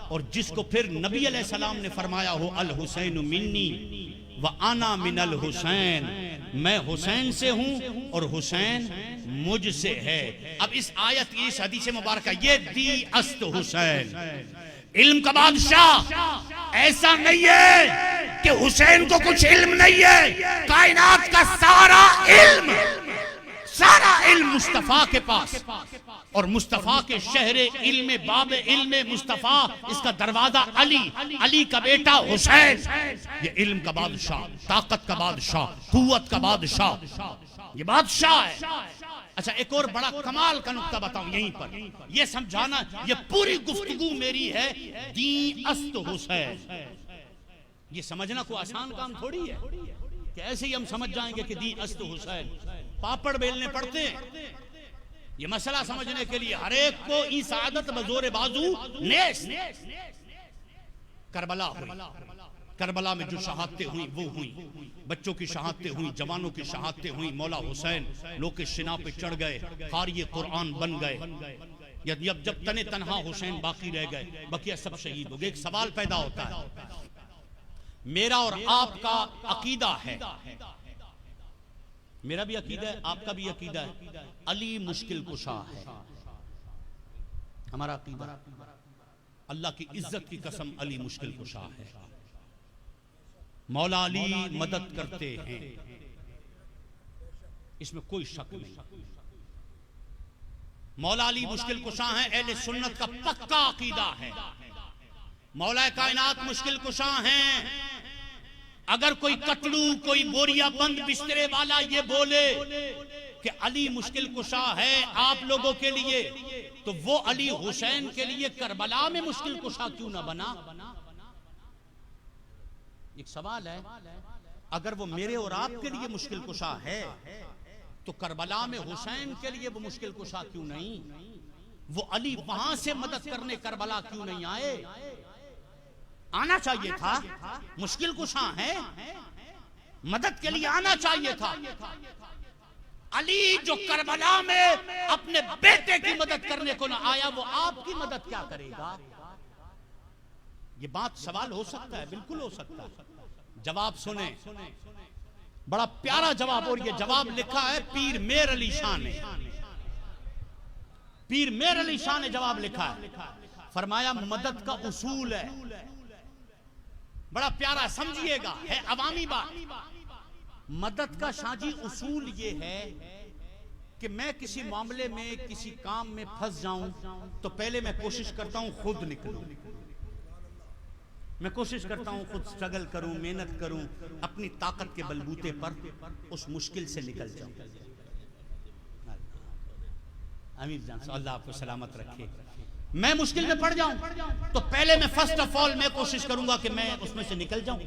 اور جس کو پھر نبی علیہ السلام نے فرمایا ہو الحسین منی وَأَنَا مِنَ الْحُسَيْنِ، میں حسین سے ہوں اور حسین مجھ سے ہے۔ اب اس آیت کی اس حدیث مبارکہ یہ دی است حسین، علم کا بادشاہ ایسا نہیں ہے کہ حسین کو کچھ علم نہیں ہے، کائنات کا سارا علم مصطفیٰ کے پاس، اور مصطفیٰ کے شہر علم باب علم مصطفیٰ، اس کا دروازہ علی کا بیٹا حسین، یہ علم کا بادشاہ، طاقت کا بادشاہ، قوت کا بادشاہ، یہ بادشاہ ہے۔ اچھا ایک اور بڑا کمال کا نقطہ بتاؤں یہیں پر، یہ سمجھانا، یہ پوری گفتگو میری ہے دین است حسین۔ یہ سمجھنا کوئی آسان کام تھوڑی ہے کہ ایسے ہی ہم سمجھ جائیں گے کہ دین است حسین، پاپڑ بیلنے پڑتے ہیں۔ یہ مسئلہ سمجھنے کے لیے ہر ایک کو ای سعادت بزور بازو نیس کربلا ہوئی، کربلا میں جو شہادتیں ہوئیں وہ ہوئیں، بچوں کی شہادتیں ہوئیں، جوانوں کی شہادتیں ہوئیں، مولا حسین لوگ کے شنا پہ چڑھ گئے، قاری قرآن بن گئے، جب تنے تنہا حسین باقی رہ گئے، بقیہ سب شہید ہو گئے۔ ایک سوال پیدا ہوتا ہے، میرا اور آپ کا عقیدہ ہے، میرا بھی عقیدہ ہے، آپ کا بھی عقیدہ ہے، علی مشکل کشا ہے، ہمارا عقیدہ، اللہ کی عزت کی قسم علی مشکل کشا ہے، مولا علی مدد کرتے ہیں، اس میں کوئی شک نہیں، مولا علی مشکل کشا ہیں، اہل سنت کا پکا عقیدہ ہے، مولا کائنات مشکل کشا ہیں۔ اگر کوئی کٹلو، کوئی بوریا بند بسترے والا یہ بولے کہ علی مشکل کشا ہے آپ لوگوں کے لیے، تو وہ علی حسین کے لیے کربلا میں مشکل کشا کیوں نہ بنا؟ ایک سوال ہے، اگر وہ میرے اور آپ کے لیے مشکل کشا ہے تو کربلا میں حسین کے لیے وہ مشکل کشا کیوں نہیں؟ وہ علی وہاں سے مدد کرنے کربلا کیوں نہیں آئے؟ آنا چاہیے تھا، مشکل کشا ہے، مدد کے لیے آنا چاہیے تھا۔ علی جو کربلا میں اپنے بیٹے کی مدد کرنے کو نہ آیا، وہ آپ کی مدد کیا کرے گا؟ یہ بات سوال ہو سکتا ہے، بالکل ہو سکتا ہے۔ جواب سنیں، بڑا پیارا جواب، اور یہ جواب لکھا ہے پیر میر علی شاہ نے، پیر میر علی شاہ نے جواب لکھا ہے، فرمایا مدد کا اصول ہے، بڑا پیارا، سمجھئے گا، ہے عوامی بات۔ مدد کا شاہ جی اصول یہ ہے کہ میں کسی معاملے میں، کسی کام میں پھنس جاؤں تو پہلے میں کوشش کرتا ہوں خود نکلوں، میں کوشش کرتا ہوں خود سٹرگل کروں، محنت کروں، اپنی طاقت کے بلبوتے پر اس مشکل سے نکل جاؤں۔ امیر جان صلی اللہ آپ کو سلامت رکھے۔ میں مشکل میں پڑ جاؤں تو پہلے میں فرسٹ آف آل میں کوشش کروں گا کہ میں اس میں سے نکل جاؤں،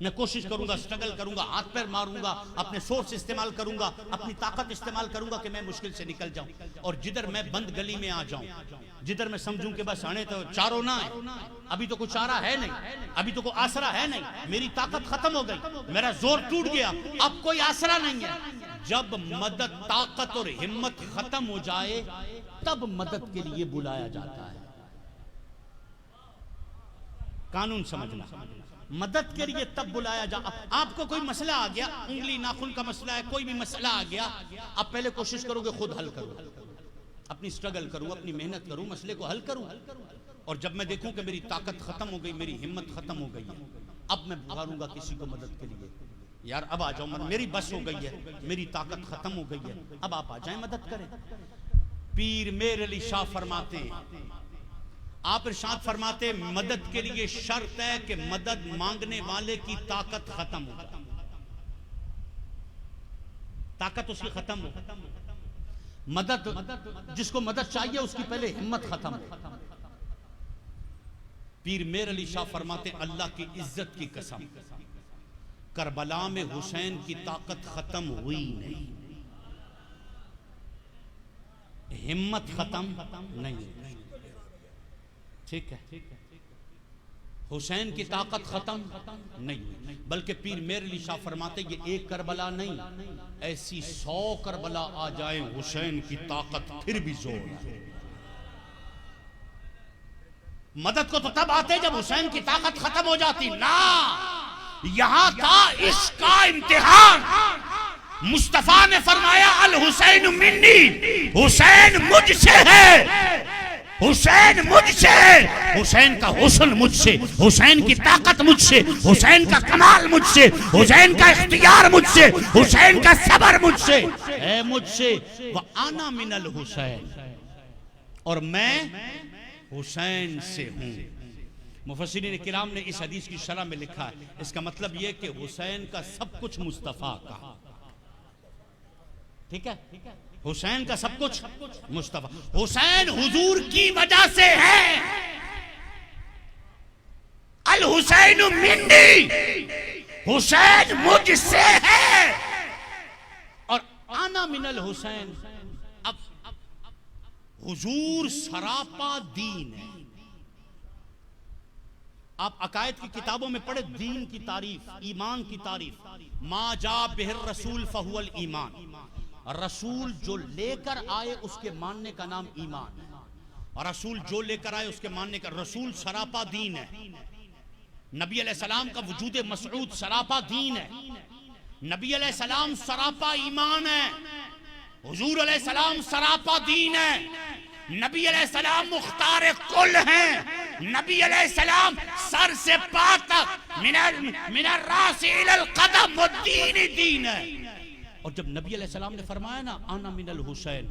میں کوشش کروں گا، سٹرگل کروں گا، ہاتھ پیر ماروں گا، اپنے سورس استعمال کروں گا، اپنی طاقت استعمال کروں گا کہ میں مشکل سے نکل جاؤں۔ اور جدھر میں بند گلی میں آ جاؤں، جدھر میں سمجھوں کہ بس آنے تو چاروں نہ ہے، ابھی تو کوئی چارہ ہے نہیں، ابھی تو کوئی آسرا ہے نہیں، میری طاقت ختم ہو گئی، میرا زور ٹوٹ گیا، اب کوئی آسرا نہیں ہے۔ جب مدد، طاقت اور ہمت ختم ہو جائے تب مدد کے لیے بلایا جاتا ہے۔ قانون سمجھنا، مدد کے لیے تب بلایا جا، آپ کو کوئی مسئلہ آ گیا، انگلی ناخن کا مسئلہ ہے، کوئی بھی مسئلہ آ گیا، آپ پہلے کوشش کرو گے خود حل کرو، اپنی سٹرگل کروں، اپنی محنت کروں، مسئلے کو حل کروں، اور جب میں دیکھوں کہ میری طاقت ختم ہو گئی، میری ہمت ختم ہو گئی ہے، اب میں پکاروں گا کسی کو مدد کے لیے، یار اب آ جاؤ، میری بس ہو گئی ہے، میری طاقت ختم ہو گئی ہے، اب آپ آ جائیں مدد کریں۔ پیر میر علی شاہ فرماتے ہیں، آپ ارشاد فرماتے ہیں مدد کے لیے شرط ہے کہ مدد مانگنے والے کی طاقت ختم ہو، طاقت اس کی ختم ہو۔ مدد جس کو مدد چاہیے اس کی پہلے ہمت ختم ہو. پیر میر علی شاہ فرماتے اللہ کی عزت کی قسم کربلا میں حسین کی طاقت ختم ہوئی نہیں, ہمت ختم نہیں. ٹھیک ہے, حسین کی طاقت ختم نہیں ہوئی, بلکہ پیر میر علی شاہ فرماتے یہ ایک کربلا نہیں, ایسی 100 کربلا آ جائیں حسین کی طاقت پھر بھی زور ہے. مدد کو تو تب آتے جب حسین کی طاقت ختم ہو جاتی نا. یہاں تھا اس کا امتحان. مصطفیٰ نے فرمایا الحسین منی, حسین مجھ سے ہے, حسین مجھ سے ہے. حسین کا حسن مجھ سے, حسین کی طاقت مجھ سے, حسین کا کمال مجھ سے, حسین کا اختیار مجھ سے, حسین کا صبر مجھ سے ہے, مجھ سے. وَأَنَا مِنَ الْحُسَيْنِ, اور میں حسین سے ہوں. مفسرین کرام نے اس حدیث کی شرح میں لکھا ہے اس کا مطلب یہ کہ حسین کا سب کچھ مصطفیٰ کا. ٹھیک ہے, حسین کا سب کچھ مصطفیٰ. حسین حضور کی وجہ سے ہے. الحسین منی, حسین مجھ سے ہے, اور انا من الحسین. اب حضور سراپا دین ہے. آپ عقائد کی کتابوں میں پڑھے دین کی تعریف, ایمان کی تعریف. ما جا بہ الرسول فہو الایمان, رسول جو لے کر آئے اس کے ماننے کا نام ایمان ہے. اور رسول جو لے کر آئے اس کے ماننے کا, رسول سراپا دین ہے. نبی علیہ السلام کا وجود مسعود سراپا دین ہے. نبی علیہ السلام سراپا ایمان ہے. حضور علیہ السلام سراپا دین ہے. نبی علیہ السلام مختار کل ہیں. نبی علیہ السلام سر سے پا تک من الراس الى القدم والدین دین ہے. اور جب نبی علیہ السلام نے فرمایا نا انا من الحسین,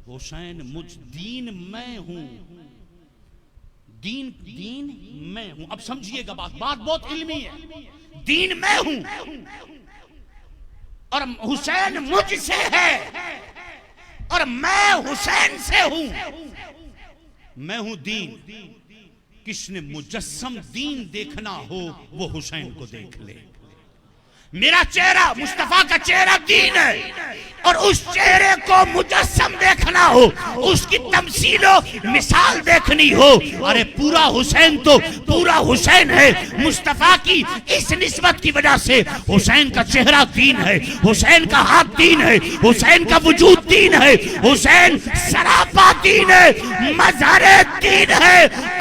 حسین مجھ دین میں ہوں, دین میں ہوں. اب سمجھئے گا بات بہت علمی ہے. دین میں ہوں اور حسین مجھ سے ہے, اور میں حسین سے ہوں. میں ہوں دین. کس نے مجسم دین دیکھنا ہو وہ حسین کو دیکھ لے. میرا چہرہ مصطفیٰ کا چہرہ دین ہے, اور اس چہرے کو مجسم دیکھنا ہو, اس کی تمثیل و مثال دیکھنی ہو, ارے پورا حسین تو پورا حسین ہے. مصطفیٰ کی اس نسبت کی وجہ سے حسین کا چہرہ دین ہے, حسین کا ہاتھ دین ہے, حسین کا وجود دین ہے, حسین سراپا دین ہے, مظہر دین ہے.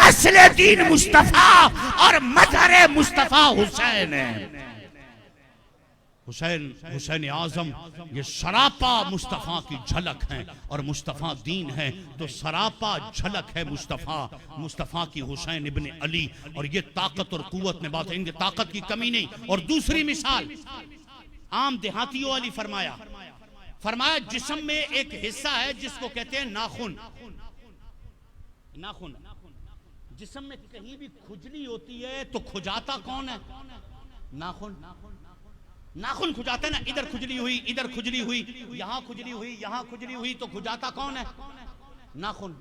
اصل دین مصطفیٰ اور مظہر مصطفیٰ حسین ہے. حسین اعظم یہ سراپا مصطفیٰ کی جھلک ہیں, اور مصطفیٰ دین ہے تو سراپا جھلک ہے مصطفیٰ کی حسین ابن علی. اور یہ طاقت اور قوت میں بات ہے, ان کی طاقت کی کمی نہیں. اور دوسری مثال عام دیہاتیوں والی فرمایا جسم میں ایک حصہ ہے جس کو کہتے ہیں ناخن. جسم میں کہیں بھی کھجلی ہوتی ہے تو کھجاتا کون ہے؟ ناخن کھجاتا ہے نا. ادھر کھجلی ہوئی, ادھر کھجلی ہوئی, یہاں کھجلی ہوئی, یہاں کھجلی ہوئی, تو کھجاتا کون ہے؟ ناخن.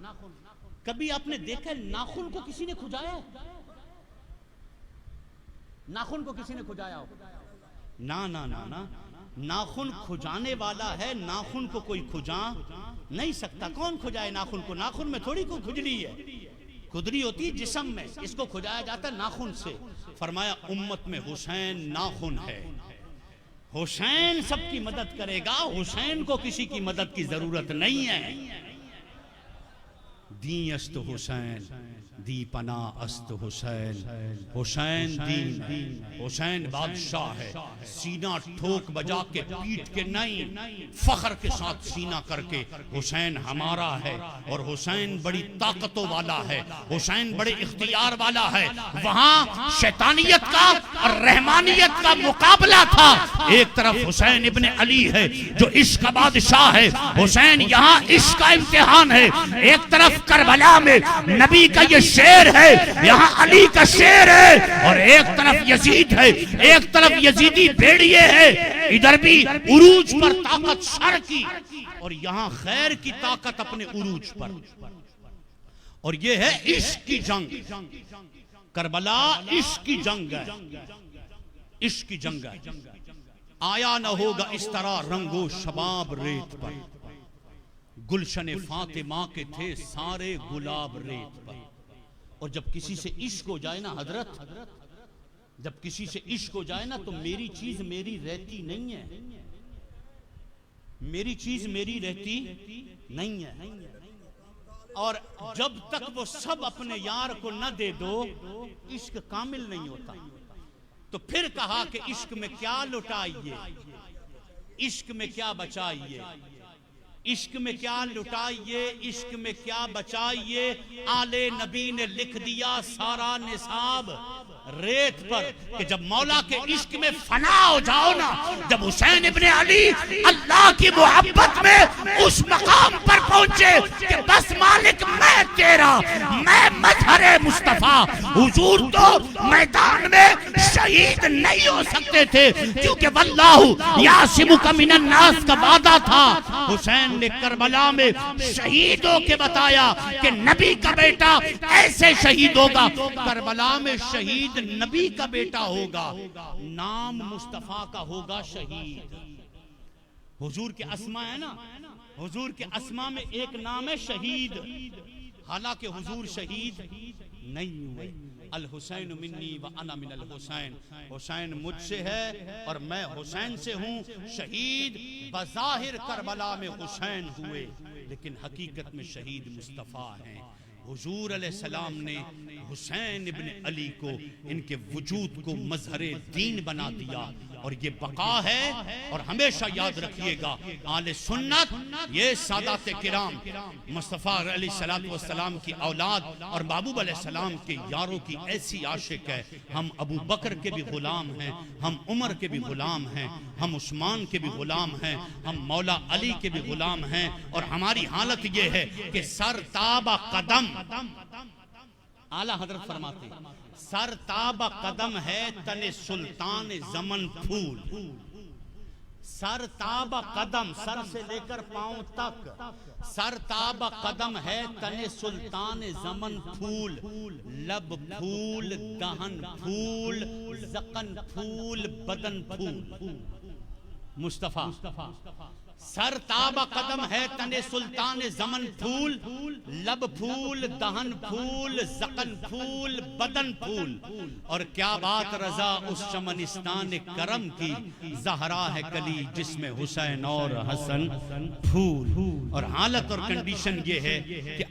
کبھی آپ نے دیکھا ناخن کو کسی نے کھجایا ہے؟ ناخن کو کسی نے کھجایا ہو؟ نا. ناخن کھجانے والا ہے, ناخن کو کوئی کھجا نہیں سکتا. کون کھجائے ناخن کو؟ ناخن میں تھوڑی کوئی کھجلی ہے, کھجلی ہوتی ہے جسم میں, اس کو کھجایا جاتا ہے ناخن سے. فرمایا امت میں حسین ناخن ہے, حسین سب کی مدد کرے گا, حسین کو کسی کی مدد کی ضرورت نہیں ہے. دین است حسین, دی پناہ است حسین. حسین دین, حسین بادشاہ ہے. سینہ ٹھوک بجا کے پیٹ کے نہیں, فخر کے ساتھ سینہ کر کے حسین ہمارا ہے. اور حسین بڑی طاقتوں والا ہے, حسین بڑے اختیار والا ہے. وہاں شیطانیت کا اور رحمانیت کا مقابلہ تھا. ایک طرف حسین ابن علی ہے جو عشق کا بادشاہ ہے, حسین یہاں عشق کا امتحان ہے. ایک طرف کربلا میں نبی کا یہ شیر ہے، یہاں علی کا شیر ہے، اور ایک طرف یزید ہے، ایک طرف یزیدی بھیڑیے ہے، ادھر بھی عروج پر طاقت شر کی اور یہاں خیر کی طاقت اپنے عروج پر، اور یہ ہے عشق کی جنگ۔ کربلا عشق کی جنگ ہے، عشق کی جنگ ہے۔ آیا نہ ہوگا اس طرح رنگو شباب ریت پر، گلشن فاطمہ کے تھے سارے گلاب ریت پر۔ اور جب کسی سے عشق ہو جائے نا حضرت، جب کسی سے عشق ہو جائے نا تو میری چیز میری رہتی نہیں ہے، میری چیز میری رہتی نہیں ہے۔ اور جب تک وہ سب اپنے یار کو نہ دے دو عشق کامل نہیں ہوتا۔ تو پھر کہا کہ عشق میں کیا لٹائیے، عشق میں کیا بچائیے، عشق میں کیا لٹائیے، عشق میں کیا بچائیے، آل نبی نے لکھ دیا سارا نصاب ریت پر، کہ جب مولا کے عشق میں فنا ہو جاؤ نا، جب حسین ابن علی اللہ کی محبت میں اس مقام پر پہنچے کہ بس مالک میں تیرا، میں مظہر مصطفیٰ، حضور تو میدان میں شہید نہیں ہو سکتے تھے کیونکہ واللہ یعصمک من الناس کا وعدہ تھا۔ حسین نے کربلا میں شہید ہو کے بتایا کہ نبی کا بیٹا ایسے شہید ہوگا، کربلا میں شہید نبی کا بیٹا ہوگا، نام مصطفیٰ کا ہوگا شہید۔ حضور کے اسماء ہے نا، حضور کے اسماء میں ایک نام ہے شہید، حالانکہ حضور شہید نہیں ہوئے۔ الحسین منی و انا من الحسین، حسین مجھ سے ہے اور میں حسین سے ہوں۔ شہید بظاہر کربلا میں حسین ہوئے لیکن حقیقت میں شہید مصطفیٰ ہیں۔ حضور علیہ السلام نے حسین ابن علی کو، ان کے وجود کو مظہر دین بنا دیا، اور یہ بقا ہے۔ اور ہمیشہ یاد رکھیے گا آل سنت یہ سادات کرام مصطفیٰ علیہ السلام کی اولاد اور محبوب علیہ السلام کے یاروں کی ایسی عاشق ہے۔ ہم ابو بکر کے بھی غلام ہیں، ہم عمر کے بھی غلام ہیں، ہم عثمان کے بھی غلام ہیں، ہم مولا علی کے بھی غلام ہیں، اور ہماری حالت یہ ہے کہ سر تابہ قدم، اعلیٰ حضرت فرماتے ہیں سر تابہ قدم ہے تن سلطان زمن پھول۔ سر تابہ قدم، سر سے لے کر پاؤں تک، سر تابہ قدم ہے تن سلطان زمن پھول، لب پھول دہن پھول زقن پھول بدن پھول۔ مصطفیٰ سر تابہ قدم ہے تن سلطان زمن پھول، لب پھول دہن پھول زقن پھول بدن پھول۔ اور کیا بات رضا اس چمنستان کرم کی، زہرا ہے کلی جس میں حسین اور حسن پھول۔ اور حالت اور کنڈیشن یہ ہے کہ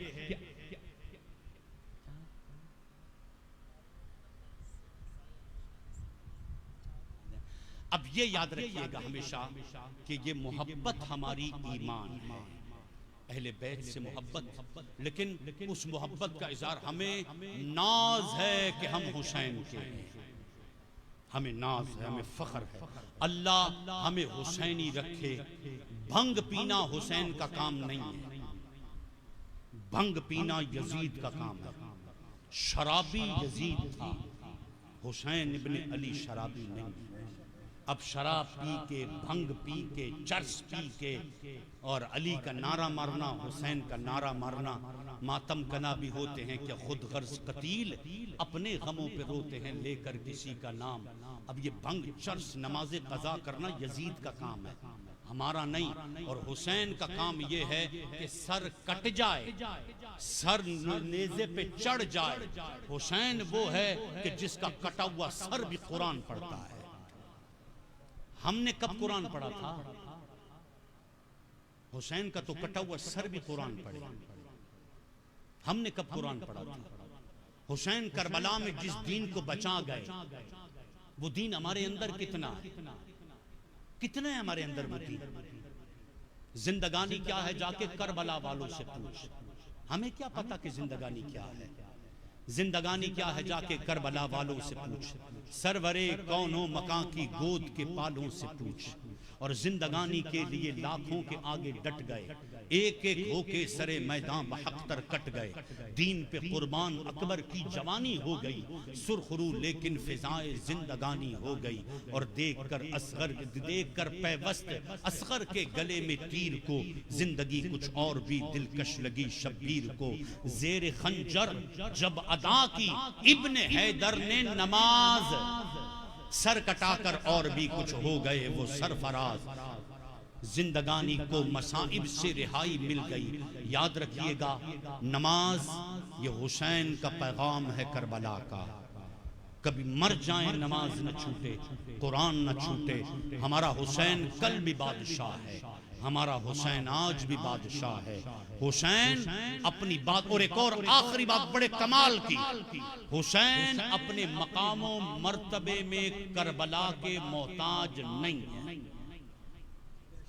اب یہ یاد رکھیے گا ہمیشہ کہ یہ محبت ہماری ایمان ہے، اہل بیت سے محبت، لیکن اس محبت کا اظہار ہمیں ناز ہے کہ ہم حسین کے ہیں، ہمیں ناز ہے، ہمیں فخر ہے۔ اللہ ہمیں حسینی رکھے۔ بھنگ پینا حسین کا کام نہیں ہے، بھنگ پینا یزید کا کام ہے۔ شرابی یزید تھا، حسین ابن علی شرابی نہیں۔ اب شراب پی کے، بھنگ پی کے، چرس پی کے اور علی کا نعرہ مارنا، حسین کا نعرہ مارنا، ماتم کنا بھی ہوتے ہیں کہ خود غرض قتیل اپنے غموں پہ روتے ہیں لے کر کسی کا نام۔ اب یہ بھنگ چرس نماز قضا کرنا یزید کا کام ہے، ہمارا نہیں۔ اور حسین کا کام یہ ہے کہ سر کٹ جائے، سر نیزے پہ چڑھ جائے۔ حسین وہ ہے کہ جس کا کٹا ہوا سر بھی قرآن پڑھتا ہے۔ ہم نے کب قرآن پڑھا تھا؟ حسین کا تو کٹا ہوا سر بھی قرآن پڑھے۔ ہم نے کب قرآن پڑھا تھا؟ حسین کربلا میں جس دین کو بچا گئے، وہ دین ہمارے اندر کتنا ہے؟ کتنا ہے ہمارے اندر وہ دین؟ زندگانی کیا ہے جا کے کربلا والوں سے پوچھ، ہمیں کیا پتا کہ زندگانی کیا ہے؟ زندگانی کیا ہے جا کے کربلا والوں سے پوچھ، سرورے کون و مکان کی گود کے پالوں سے پوچھ۔ اور زندگانی کے لیے لاکھوں کے آگے ڈٹ گئے، ایک ایک ہو کے سرے میدان بحق تر کٹ گئے، دین پہ قربان اکبر کی جوانی ہو گئی، سرخرو لیکن فضائے زندگانی ہو گئی، اور دیکھ کر پیوست اصغر کے گلے میں تیر کو، زندگی کچھ اور بھی دلکش لگی شبیر کو، زیر خنجر جب ادا کی ابن حیدر نے نماز، سر کٹا کر اور بھی کچھ ہو گئے وہ سرفراز، زندگانی کو مصائب سے رہائی مل گئی۔ یاد رکھیے گا نماز یہ حسین کا پیغام ہے کربلا کا، کبھی مر جائیں نماز نہ چھوٹے، قرآن نہ چھوٹے، ہمارا حسین کل بھی بادشاہ ہے، ہمارا حسین آج بھی بادشاہ ہے۔ حسین اپنی بات، اور ایک اور آخری بات بڑے کمال کی، حسین اپنے مقام و مرتبے میں کربلا کے محتاج نہیں ہے،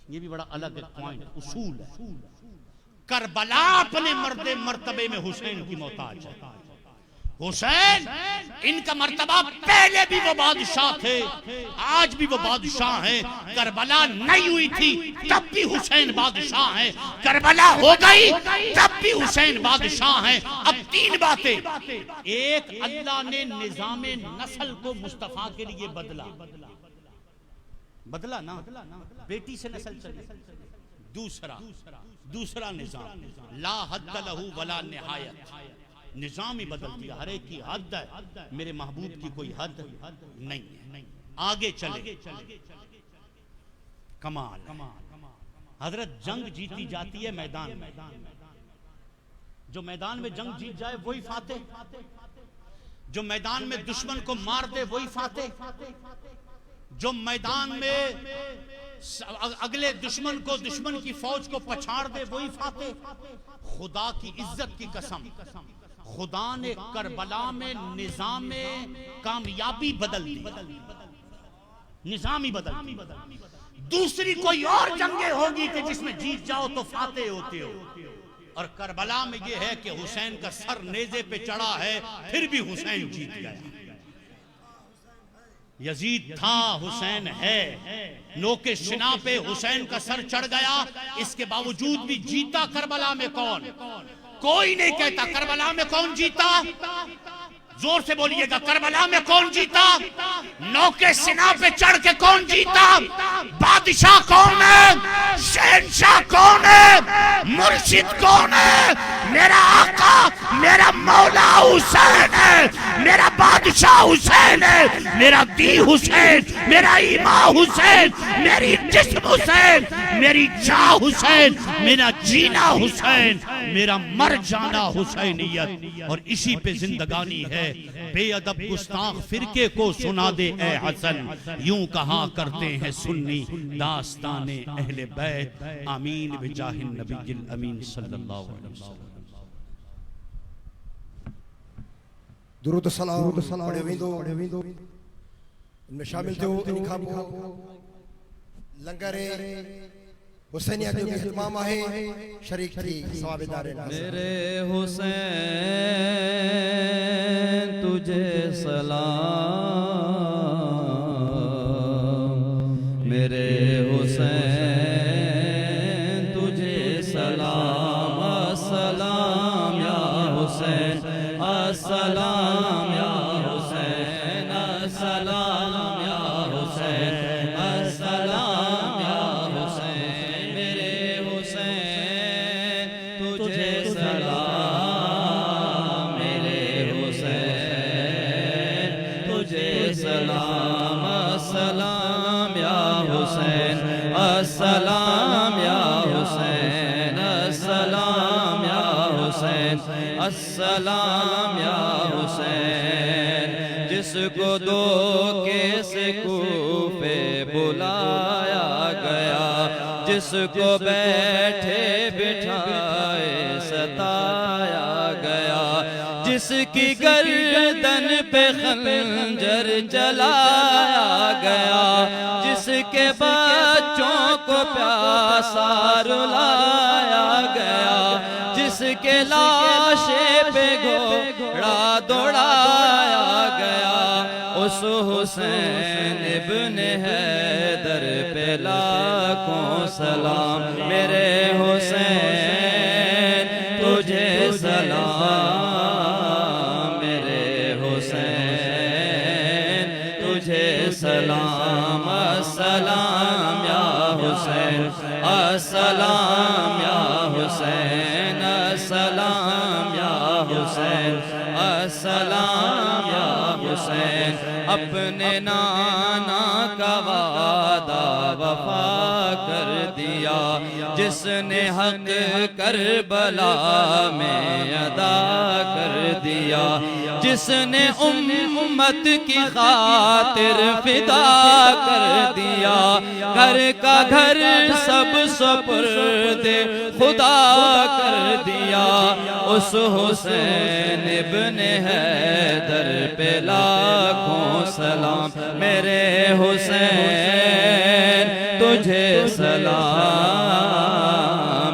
یہ بھی بڑا الگ ایک پوائنٹ اصول ہے۔ کربلا اپنے مرتبے میں حسین کی محتاج ہے، حسین ان کا مرتبہ پہلے بھی وہ بادشاہ تھے، آج بھی وہ بادشاہ ہیں، کربلا نہیں ہوئی تھی تب بھی حسین بادشاہ ہیں، کربلا ہو گئی تب بھی حسین بادشاہ ہیں۔ اب تین باتیں، ایک اللہ نے نظام نسل کو مصطفیٰ کے لیے بدلا نا، بیٹی سے نسل چلی۔ دوسرا نظام لا حد لہو ولا نہایت، نظام ہی بدل دیا، ہر ایک کی حد ہے، میرے محبوب کی کوئی حد نہیں ہے۔ آگے چلے، کمال حضرت، جنگ جیتی جاتی ہے میدان میں، جو میدان میں جنگ جیت جائے وہی فاتح، جو میدان میں دشمن کو مار دے وہی فاتح، جو میدان میں اگلے دشمن کی فوج کو پچھاڑ دے وہی فاتح۔ خدا کی عزت کی قسم، خدا نے کربلا میں نظام کامیابی بدل دی، نظام ہی بدل دی۔ دوسری کوئی اور جنگیں ہوگی کہ جس میں جیت جاؤ تو فاتح ہوتے ہو، اور کربلا میں یہ ہے کہ حسین کا سر نیزے پہ چڑھا ہے پھر بھی حسین جیت گیا۔ یزید تھا، حسین ہے، نوک شنا پہ حسین کا سر چڑھ گیا، اس کے باوجود بھی جیتا کربلا میں کون؟ کوئی نہیں کہتا کربلا میں کون جیتا، زور سے بولیے گا کربلا میں کون جیتا؟ نوک سنا پہ چڑھ کے کون جیتا؟ بادشاہ کون ہے؟ شہنشاہ کون ہے؟ مرشد کون ہے؟ میرا آقا، میرا مولا حسین ہے، میرا بادشاہ حسین ہے، میرا دی حسین، میرا ایمان حسین، میری جسم حسین، میری جاں حسین، میرا جینا حسین، میرا مر جانا حسینیت، اور اسی پہ زندگانی ہے۔ بے ادب گستاخ فرقے کو سنا دے اے حسن، یوں کہا کرتے ہیں سنی داستان اہل بیت، آمین بجاہ النبی الامین صلی اللہ علیہ وسلم۔ درود السلام پڑھے ویندو، ان میں شامل تھے ان کھا کو لنگر حسینیہ جو اہتمام ہے، شریک تھی ثواب دار ناصر۔ میرے حسین تجھے سلام، میرے حسین تجھے سلام، السلام یا حسین، السلام یا حسین، السلام یا حسین، السلام یا حسین، میرے حسین تجھے سلام، میرے حسین تجھے سلام، السلام یا حسین، السلام یا حسین، السلام یا حسین، السلام یا حسین، جس کو دھوکے سے کوفے بلایا گیا، جس کو بیٹھے بٹھائے ستایا گیا، جس کی گردن پہ خنجر چلایا گیا، جس کے بچوں کو پیاسا رلایا گیا، جس کے لاشے پہ گھوڑا دوڑایا گیا، اس حسین ابن حیدر پہ لاکھوں سلام میرے حسین تجھے سلام میرے حسین تجھے سلام السلام یا حسین السلام یا حسین السلام یا حسین السلام یا حسین اپنے نانا کا وعدہ وفا کر دیا جس نے حق کربلا میں ادا کر دیا جس نے امت کی خاطر فدا کر دیا گھر کا گھر سب سپرد خدا کر دیا اس حسین ابن حیدر پہ لاکھوں سلام میرے حسین تجھے سلام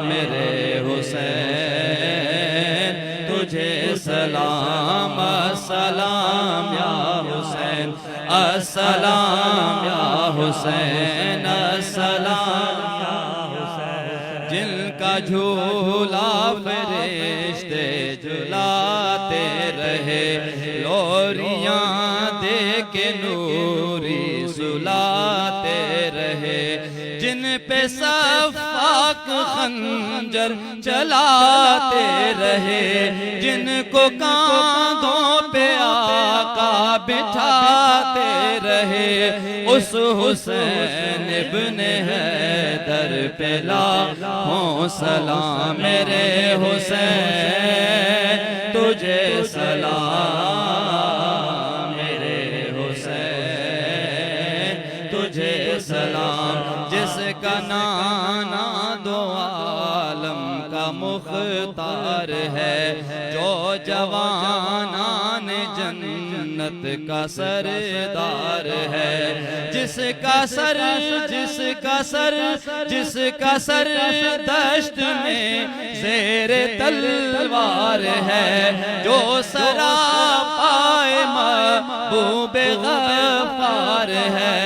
میرے حسین تجھے سلام السلام یا حسین السلام یا حسین السلام یا حسین جن کا جھولا فرشتے جھلاتے رہے لوریاں دے کے نوری سلاتے رہے جن پہ صفاق خنجر چلاتے رہے جن کو کاندھوں پہ آقا بٹھاتے رہے اس حسین ابن حیدر پہ لاکھوں سلام میرے حسین تجھے سلام میرے حسین تجھے سلام جس کا نانا دو عالم کا مختار ہے جو جوانان جنت کا سردار ہے جس کا سر دشت میں زیر تلوار ہے جو سراپائے محبوب غفار ہے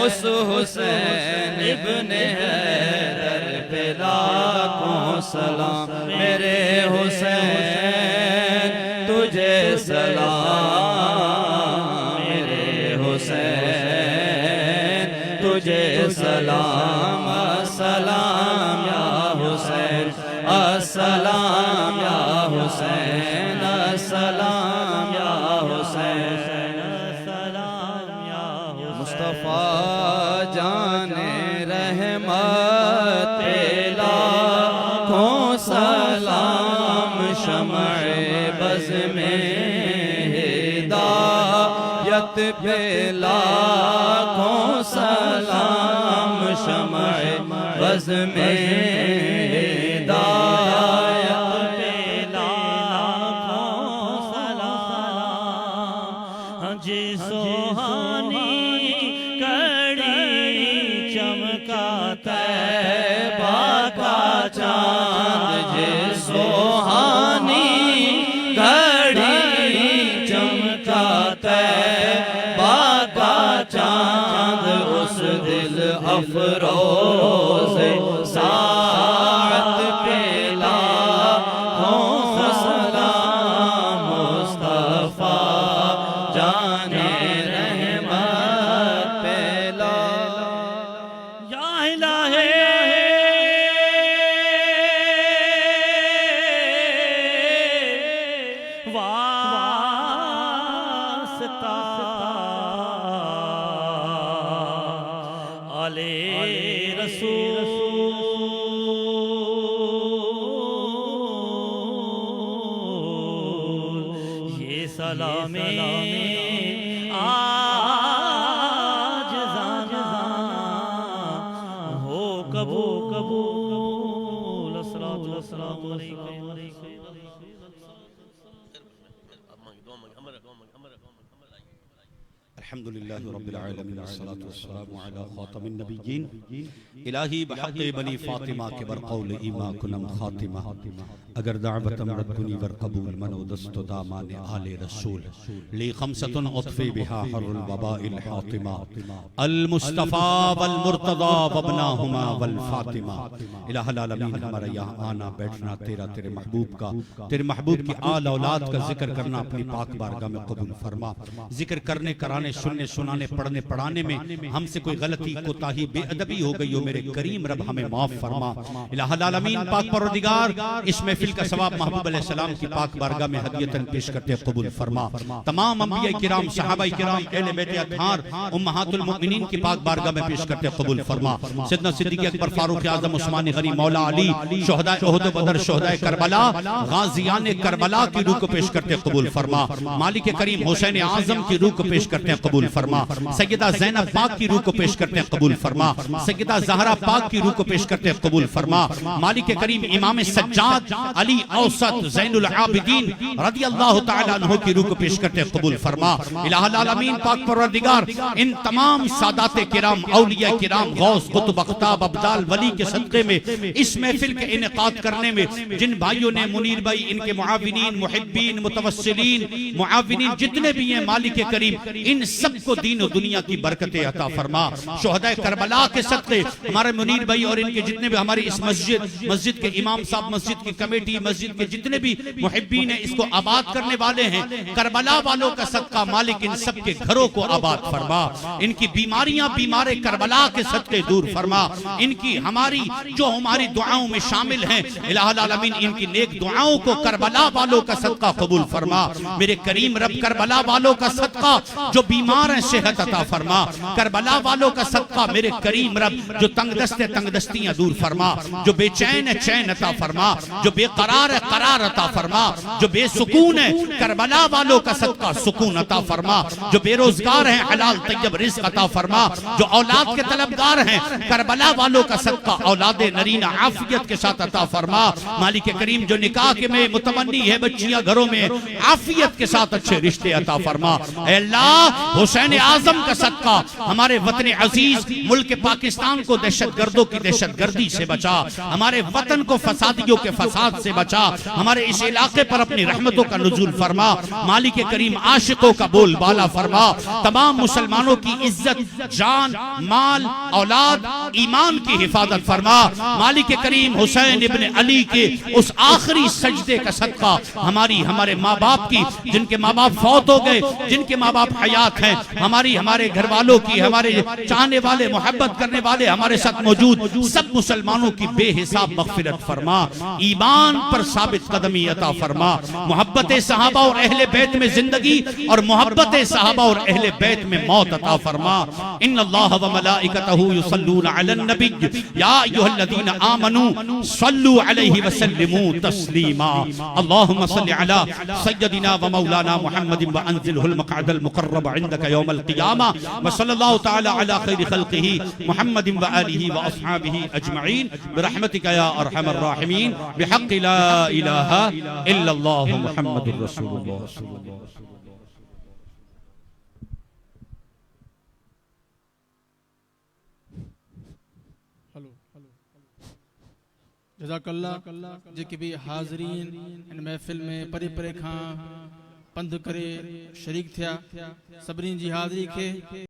اس حسین ابن حیدر پہ لاکھوں سلام میرے حسین تجھے سلام میرے حسین تجھے سلام السلام یا حسین السلام یا حسین السلام یا حسین مصطفیٰ جان رحمت لاکھوں سلام شمع بز میں ہدایت پہ لاکھوں سلام شمع بز میں ہدایت پہ لاکھوں سلام جی سوہانی طیبہ کا چاند جے سوہانی گھڑی چمکا طیبہ کا چاند اس دل افروز ساعت پہ لاکھوں سلام مصطفیٰ جان رحمت پہ سلام آج زمان ہو قبول السلام علیکم الحمدللہ رب العالمین والصلاة والسلام علی خاتم النبیین الہی بحق بنی فاطمہ کے برقول ایما کنم خاتمہ اگر دعوتم ردنی ورقبول منو دست دامان آل رسول لی خمسۃ اطفی بہا حر الوباء الحاطمہ المصطفیٰ والمرتضی وابناہما والفاطمہ الہ العالمین ہمارا یہاں آنا بیٹھنا تیرے محبوب کا تیرے محبوب کی آل اولاد کا ذکر کرنا اپنی پاک بارگاہ میں قبول فرما ذکر کرنے کرانے سننے سنانے پڑھنے پڑھانے میں ہم سے کوئی غلطی کوتاہی بے ادبی ہو گئی ہو میرے کریم رب ہمیں معاف فرما الہ العالمین پاک پروردگار اس محفل کا ثواب محبوب علیہ السلام کی پاک بارگاہ میں ہدیتاً پیش کرتے قبول فرما تمام انبیاء کرام صحابہ کرام اہل بیت اطہار امہات المؤمنین کی پاک بارگاہ میں پیش کرتے قبول فرما سیدنا صدیق اکبر فاروق اعظم عثمان غنی مولا علی شہداء احد و بدر شہداء کربلا غازیان کربلا کی روح کو پیش کرتے قبول فرما مالک کریم حسین اعظم کی روح کو پیش کرتے ہیں قبول فرما سیدہ زینب پاک کی روح کو پیش کرتے ہیں قبول فرما سیدہ زہرا پاک کی روح کو پیش کرتے ہیں قبول فرما مالک کریم امام سجاد علی اوسط زین العابدین رضی اللہ تعالیٰ عنہ کی روح کو پیش کرتے ہیں قبول فرما الہ العالمین پاک پروردگار ان تمام سادات کرام اولیاء کرام غوث قطب اقطاب ابدال ولی کے صدقے میں اس محفل کے انعقاد کرنے میں جن بھائیوں نے منیر بھائی ان کے معاونین محبین متوسلین معاونین جتنے بھی ہیں مالک کریم ان سب کو دین و دنیا کی برکتیں عطا فرما شہداء کربلا کے صدقے ہمارے منیر بھائی اور ان کے جتنے بھی ہماری اس مسجد کے امام صاحب مسجد کی کمیٹی مسجد کے جتنے بھی محبین ہیں اس کو آباد کرنے والے ہیں کربلا والوں کا صدقہ مالک ان سب کے گھروں کو آباد فرما ان کی بیماریاں بیمار کربلا کے صدقے دور فرما ان کی ہماری دعاؤں میں شامل ہیں الہ العالمین ان کی نیک دعاؤں کو کربلا والوں کا صدقہ قبول فرما میرے کریم رب کربلا والوں کا صدقہ جو بیمار ہیں صحت عطا فرما کربلا والوں کا صدقہ میرے کریم رب جو تنگ دست تنگ دستیاں دور فرما جو بے چین ہے چین عطا فرما جو بے قرار ہے قرار عطا فرما جو بے سکون ہے کربلا والوں کا صدقہ سکون عطا فرما جو بے روزگار ہیں حلال طیب رزق عطا فرما جو اولاد کے طلبگار ہیں کربلا والوں کا صدقہ اولاد نرینہ عافیت کے ساتھ عطا فرما مالک کریم جو نکاح کے میں متمنی ہے بچیاں گھروں میں عافیت کے ساتھ اچھے رشتے عطا فرما اے اللہ حسین اعظم کا صدقہ ہمارے وطن عزیز ملک پاکستان کو دہشت گردوں کی دہشت گردی سے بچا ہمارے وطن کو فسادیوں کے فساد سے بچا ہمارے اس علاقے پر اپنی رحمتوں کا نزول فرما مالک کریم عاشقوں کا بول بالا فرما تمام مسلمانوں کی عزت جان مال اولاد ایمان کی حفاظت فرما مالک کریم حسین ابن علی کے اس آخری سجدے کا صدقہ ہمارے ماں باپ کی جن کے ماں باپ فوت ہو گئے جن کے ماں باپ حیات ہیں ہمارے گھر والوں کی ہمارے چاہنے والے محبت کرنے والے ہمارے ساتھ موجود سب مسلمانوں کی بے حساب مغفرت فرما ایمان پر ثابت قدمی عطا فرما محبت صحابہ اور اہل بیت میں زندگی اور محبت صحابہ اور اہل بیت میں موت عطا فرما ان اللہ و ملائکتہ یصلون علی النبی یا ایھا الذین آمنوا صلوا علیہ وسلموا تسلیما اللہم صل علی سیدنا و مولانا محمد وانزلہ المقعد المقرب عندك يوم القيامة وصلى الله تعالى على خير خلقه محمد وآله وأصحابه أجمعين برحمتك يا أرحم الراحمين بحق لا إله إلا الله محمد رسول الله جزاک اللہ جے کہ بھی حاضرین ان محفل میں پرے پرے کھاں پندھ کرے شریک تھیا سبرین جی حاضری کے